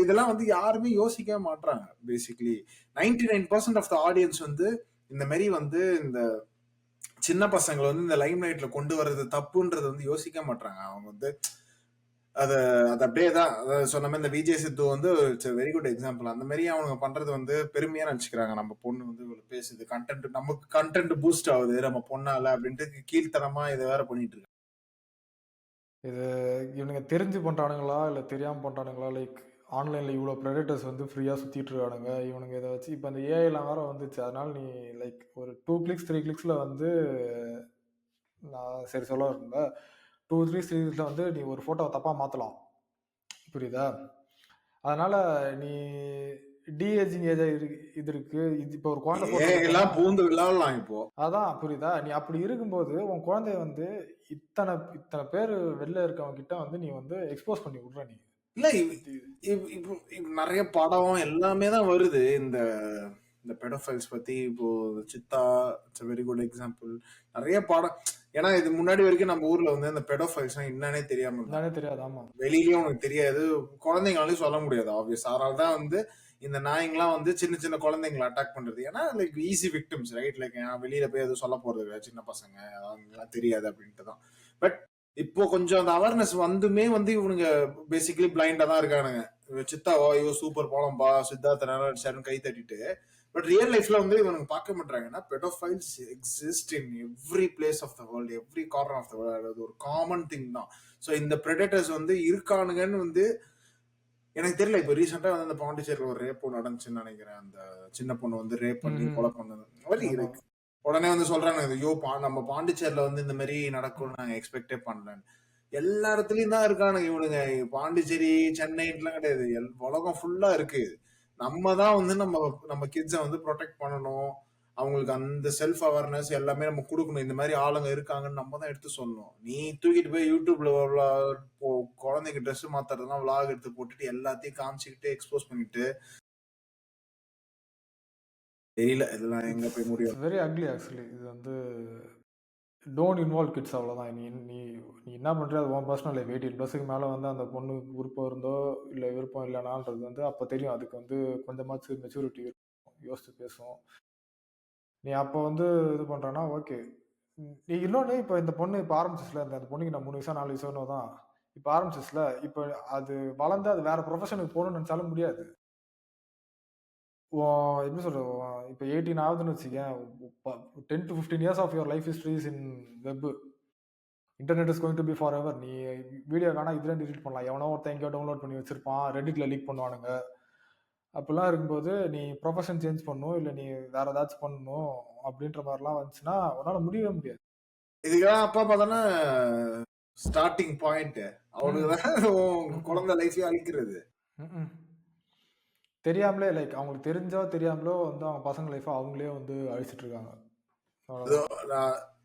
இதெல்லாம் வந்து யாருமே யோசிக்கவே மாட்றாங்க. பேசிக்கலி 99% ஆஃப் த ஆடியன்ஸ் வந்து இந்த மாதிரி வந்து இந்த சின்ன பசங்களை வந்து இந்த லைம் லைட்ல கொண்டு வர்றது தப்புன்றது வந்து யோசிக்க மாட்டாங்க. அவங்க வந்து அது அது அப்படியே தான் சொன்ன மாதிரி இந்த விஜய் சித்து வந்து இட்ஸ் வெரி குட் எக்ஸாம்பிள். அந்த மாதிரி அவங்க பண்றது வந்து பெருமையா நினைச்சுக்கிறாங்க. நம்ம பொண்ணு வந்து இவ்வளவு பேசுது, கண்டென்ட் நமக்கு கண்டென்ட் பூஸ்ட் ஆகுது நம்ம பொண்ணால அப்படின்ட்டு கீழ்த்தனமா இதை வேற பண்ணிட்டு இருக்காங்க. இது இவனுங்க தெரிஞ்சு பண்றானுங்களா இல்ல தெரியாம பண்றானுங்களா? லைக் ஆன்லைன்ல இவ்வளோ ப்ரெடேட்டர்ஸ் வந்து ஃப்ரீயா சுத்திட்டு இருக்கானுங்க. இவனுங்க இதை வச்சு இப்போ அந்த ஏஐலாம் வேற வந்துச்சு. அதனால நீ லைக் ஒரு 2 கிளிக்ஸ் 3 கிளிக்ஸ்ல வந்து நான் சரி சொல்ல வரேன்ல 2 3 கிளிக்ஸ்ல வந்து நீ ஒரு ஃபோட்டோவை தப்பா மாத்தலாம். புரியுதா? அதனால நீ டீஏஜிங் ஏஜ் இது இருக்கு. இது இப்போ ஒரு குழந்தை ஃபோட்டோ எடுத்தேன்னா எல்லாம் பூந்து விளையாடலாம் இப்போ. அதான் புரியுதா? நீ அப்படி இருக்கும்போது உன் குழந்தைய வந்து இத்தனை இத்தனை பேர் வெளில இருக்கவங்க கிட்ட வந்து நீ வந்து எக்ஸ்போஸ் பண்ணி விடுற நீ. இல்ல இப்போ நிறைய படம் எல்லாமே தான் வருது. இந்த இந்த பெடோஃபைல்ஸ் பத்தி இப்போ Siddha it's very good example. நிறைய படம். ஏன்னா இது முன்னாடி வரைக்கும் நம்ம ஊர்ல வந்து இந்த பெடோஃபைல்ஸ் என்னன்னே தெரியாம இருந்தாங்க. என்னன்னே தெரியாது. ஆமா. வெளியிலயும் உனக்கு தெரியாது, குழந்தைங்களாலையும் சொல்ல முடியாது ஆப்வியஸ். அதனால தான் வந்து இந்த நாய்ங்களாம் வந்து சின்ன சின்ன குழந்தைங்களை அட்டாக் பண்றது. ஏன்னா like easy victims right. Like வெளியில போய் எதுவும் சொல்ல போறது இல்லை, சின்ன பசங்க அவங்கலாம் தெரியாது அப்படின்ட்டு தான். பட் இப்போ கொஞ்சம் அந்த அவேர்னஸ் வந்துமே வந்து இவனுங்க பேசிக்கலி பிளைண்டா தான் இருக்கானுங்க. சித்தாவோ ஐயோ சூப்பர் படம்பா சித்தார்த்த நாராயணன் கை தட்டிட்டு. பட் ரியல் லைஃப்ல வந்து இவனுங்க பார்க்க மாட்டாங்கன்னா pedophiles exist in every place of the world, every corner of the world. அது ஒரு காமன் திங் தான். ஸோ இந்த ப்ரெடேட்டர்ஸ் வந்து இருக்கானுங்கன்னு வந்து எனக்கு தெரியல. இப்போ ரீசெண்டா வந்து அந்த பாண்டிச்சேரியில் ஒரு ரேப் நடந்துச்சுன்னு நினைக்கிறேன். அந்த சின்ன பொண்ணு வந்து ரேப் பண்ணி கொலை பண்ணது வழி இருக்கு. உடனே வந்து சொல்றாங்க ஐயோ நம்ம பாண்டிச்சேரியில வந்து இந்த மாதிரி நடக்கும்னு நாங்க எக்ஸ்பெக்டே பண்ணலன்னு. எல்லா இடத்துலயும் தான் இருக்கானுங்க இவனுங்க. பாண்டிச்சேரி சென்னைலாம் கிடையாது, உலகம் ஃபுல்லா இருக்கு. நம்ம தான் வந்து நம்ம நம்ம கிட்ஸை வந்து ப்ரொடெக்ட் பண்ணணும். அவங்களுக்கு அந்த செல்ஃப் அவேர்னஸ் எல்லாமே நம்ம கொடுக்கணும். இந்த மாதிரி ஆளுங்க இருக்காங்கன்னு நம்ம தான் எடுத்து சொல்லணும். நீ தூக்கிட்டு போய் யூடியூப்ல குழந்தைக்கு ட்ரெஸ் மாத்துறதுலாம் விளாக் எடுத்து போட்டுட்டு எல்லாத்தையும் காமிச்சுக்கிட்டு எக்ஸ்போஸ் பண்ணிட்டு தெரியல இதெல்லாம் எங்க போய் முடியும். Very ugly actually. இது வந்து டோன்ட் இன்வால்வ் கிட்ஸ் அவ்வளோதான். நீ நீ நீ என்ன பண்ணுற அது உன் பர்சனல் லைஃப். 18+ மேலே வந்து அந்த பொண்ணு விருப்பம் இருந்தோ இல்லை விருப்பம் இல்லைனான்றது வந்து அப்போ தெரியும். அதுக்கு வந்து கொஞ்சமாச்சு மெச்சூரிட்டி யோசித்து பேசும். நீ அப்போ வந்து இது பண்ணுறேன்னா ஓகே. நீ இன்னொன்று இப்போ இந்த பொண்ணு இப்போ ஆரம்பிச்சிச்சுல, அந்த பொண்ணுக்கு நான் 3 வயசா 4 வயசோ தான் இப்போ ஆரம்பிச்சிச்சுல. இப்போ அது வளர்ந்து அது வேற ப்ரொஃபஷனுக்கு போகணும்னு நினச்சாலும் முடியாது. எப்படி சொல்றது? இப்போ 18 ஆகுதுன்னு வச்சுக்கேன். 10 to 15 years of your life history is in web. Internet is going to be forever. நீ வீடியோ வேணா இதுல டிலீட் பண்ணலாம். எவனோ ஒருத்தன் எங்கேயோ டவுன்லோட் பண்ணி வச்சிருப்பான், ரெடிட்ல லீக் பண்ணுவானுங்க. அப்படிலாம் இருக்கும்போது நீ ப்ரொஃபஷன் சேஞ்ச் பண்ணணும், இல்லை நீ வேற ஏதாச்சும் பண்ணணும் அப்படின்ற மாதிரிலாம் வந்துச்சுன்னா உன்னால முடியவே முடியாது. இதுக்கெல்லாம் அப்பா பார்த்தோன்னா ஸ்டார்டிங் பாயிண்ட் அவனுக்கு தான் குழந்தை லைஃபே அழிக்கிறது. தெரியாமலே லைக் அவங்களுக்கு தெரிஞ்சோ தெரியாமலோ வந்து அவங்க பசங்க லைஃபை அவங்களே வந்து அழிச்சிட்டு இருக்காங்க.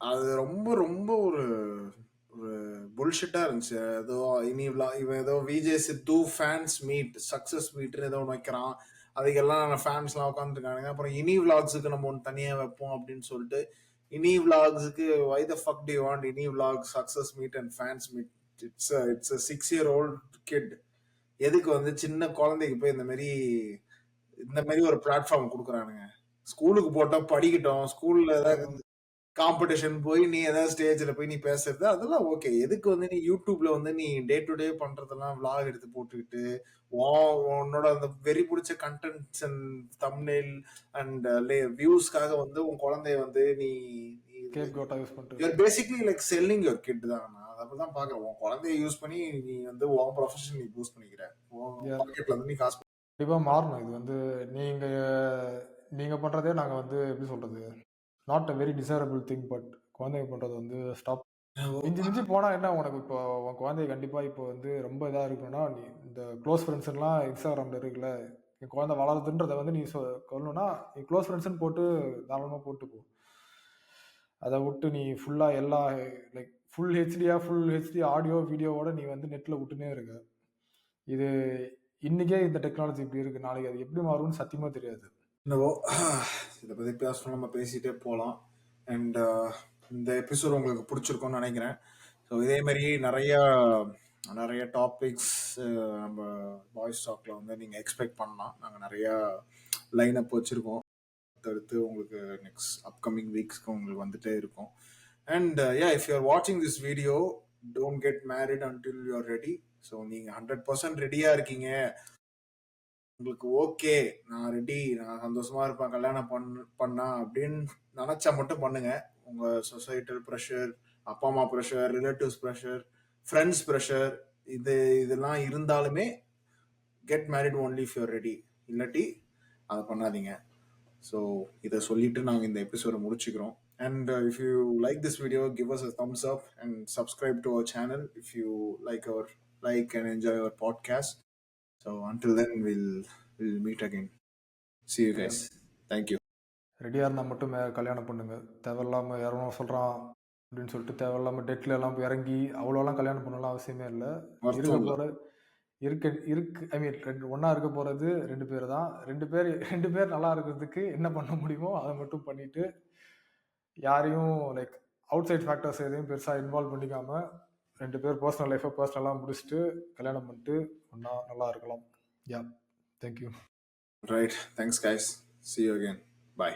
அது ரொம்ப ரொம்ப ஒரு ஒரு புல்ஷிட்டா இருந்துச்சு. ஏதோ இவன் ஏதோ விஜய் சித்து ஃபேன்ஸ் மீட் சக்சஸ் மீட்னு ஏதோ ஒன்று வைக்கிறான். அதுக்கெல்லாம் ஃபேன்ஸ்லாம் உட்காந்துருக்கானுங்க. அப்புறம் இனி விளாக்ஸுக்கு நம்ம ஒன்று தனியாக வைப்போம் அப்படின்னு சொல்லிட்டு இனி விளாக்ஸுக்கு why the fuck do you want இனி vlog success meet and fans meet. It's 6-year-old kid. எதுக்கு வந்து சின்ன குழந்தைக்கு போய் இந்த மாதிரி ஒரு பிளாட்ஃபார்ம் கொடுக்குறானுங்க. ஸ்கூலுக்கு போட்டா படிக்கட்டும், ஸ்கூல்ல ஏதாவது காம்படிஷன் போய் நீ ஏதாவது ஸ்டேஜ்ல போய் நீ பேசுறது அதெல்லாம் ஓகே. எதுக்கு வந்து நீ யூடியூப்ல வந்து நீ டே டு டே பண்றதெல்லாம் விளாக் எடுத்து போட்டுக்கிட்டு உன்னோட அந்த வெறி பிடிச்ச கண்டென்ட்ஸ் அண்ட் தம்ப்நெயில் அண்ட் வியூஸ்க்காக வந்து உன் குழந்தைய வந்து நீ basically like selling your kid தான். நான் அப்பதான் பாக்குறேன். உன் குழந்தைய யூஸ் பண்ணி நீ வந்து உன் ப்ரொஃபஷன் நீ பூஸ்ட் பண்ணிக்கிற. பாக்கெட்ல வந்து நீ காசு கண்டிப்பா மாறணும். இது வந்து நீங்க நீங்க பண்றதே நாங்க வந்து எப்படி சொல்றது, not a very desirable thing. But குழந்தைங்க பண்றது வந்து ஸ்டாப். மிஞ்சி மிஞ்சி போனா என்ன உனக்கு இப்போ உன் குழந்தைய கண்டிப்பா இப்போ வந்து ரொம்ப இதா இருக்கணும்னா நீ இந்த க்ளோஸ் ஃப்ரெண்ட்ஸ் எல்லாம் இன்ஸ்டாகிராம்ல இருக்குல்ல, என் குழந்தை வளருதுன்றதை வந்து நீ சொல்லணும்னா நீ க்ளோஸ் ஃப்ரெண்ட்ஸ்னு போட்டு தாராளமா போட்டு போ. அதை விட்டு நீ ஃபுல்லா எல்லா லைக் ஃபுல் ஹெச்டி ஆடியோ வீடியோவோட நீ வந்து நெட்ல விட்டுனே இருக்க. இது இன்னைக்கே இந்த டெக்னாலஜி இப்படி இருக்கு, நாளைக்கு அது எப்படி மாறும்னு சத்தியமா தெரியாது. என்னவோ இதை பற்றி பேசணும், நம்ம பேசிகிட்டே போகலாம். அண்ட் இந்த எபிசோட் உங்களுக்கு பிடிச்சிருக்கும்னு நினைக்கிறேன். ஸோ இதே மாதிரி நிறைய டாபிக்ஸ் நம்ம பாய்ஸ் டாக்ல வந்து நீங்கள் எக்ஸ்பெக்ட் பண்ணலாம். நாங்கள் நிறையா லைனப் வச்சுருக்கோம். அடுத்து உங்களுக்கு நெக்ஸ்ட் அப்கமிங் வீக்ஸ்க்கு உங்களுக்கு வந்துட்டே இருக்கும். அண்ட் இஃப் யூ ஆர் வாட்சிங் this video, don't get married until you are ready. So நீங்கள் 100% ரெடியாக இருக்கீங்க, உங்களுக்கு ஓகே, நான் ரெடி, நான் சந்தோஷமா இருப்பேன் கல்யாணம் பண்ணா அப்படின்னு நினைச்சா மட்டும் பண்ணுங்க. உங்க சொசைட்டல் ப்ரெஷர், அப்பா அம்மா pressure, relatives pressure, friends pressure, இதெல்லாம் இருந்தாலுமே get married only if you're ready. இல்லாட்டி அதை பண்ணாதீங்க. ஸோ இதை சொல்லிட்டு நாங்கள் இந்த எபிசோட முடிச்சுக்கிறோம். And if you like this video, give us a thumbs up and subscribe to our channel if you like and enjoy our podcast. So until then, we'll meet again. See you guys. Thank you. ரெடியாக இருந்தால் மட்டும் கல்யாணம் பண்ணுங்க. தேவையில்லாமல் யாரும் சொல்கிறான் அப்படின்னு சொல்லிட்டு தேவையில்லாமல் டெட்டில் எல்லாம் போய் இறங்கி அவ்வளோலாம் கல்யாணம் பண்ணலாம் அவசியமே இல்லை. இருக்க போகிற இருக்கு ஐ மீன் ஒன்றா இருக்க போகிறது 2 பேர் தான். 2 பேர் நல்லா இருக்கிறதுக்கு என்ன பண்ண முடியுமோ அதை மட்டும் பண்ணிட்டு, யாரையும் லைக் அவுட் சைட் ஃபேக்டர்ஸ் எதையும் பெருசாக இன்வால்வ் பண்ணிக்காம 2 பேர் பர்சனல் லைஃப்பை பர்சனலாக முடிச்சுட்டு கல்யாணம் பண்ணிட்டு ஒன்றா நல்லா இருக்கலாம். யா, thank you. Right. Thanks, guys. See you again. Bye.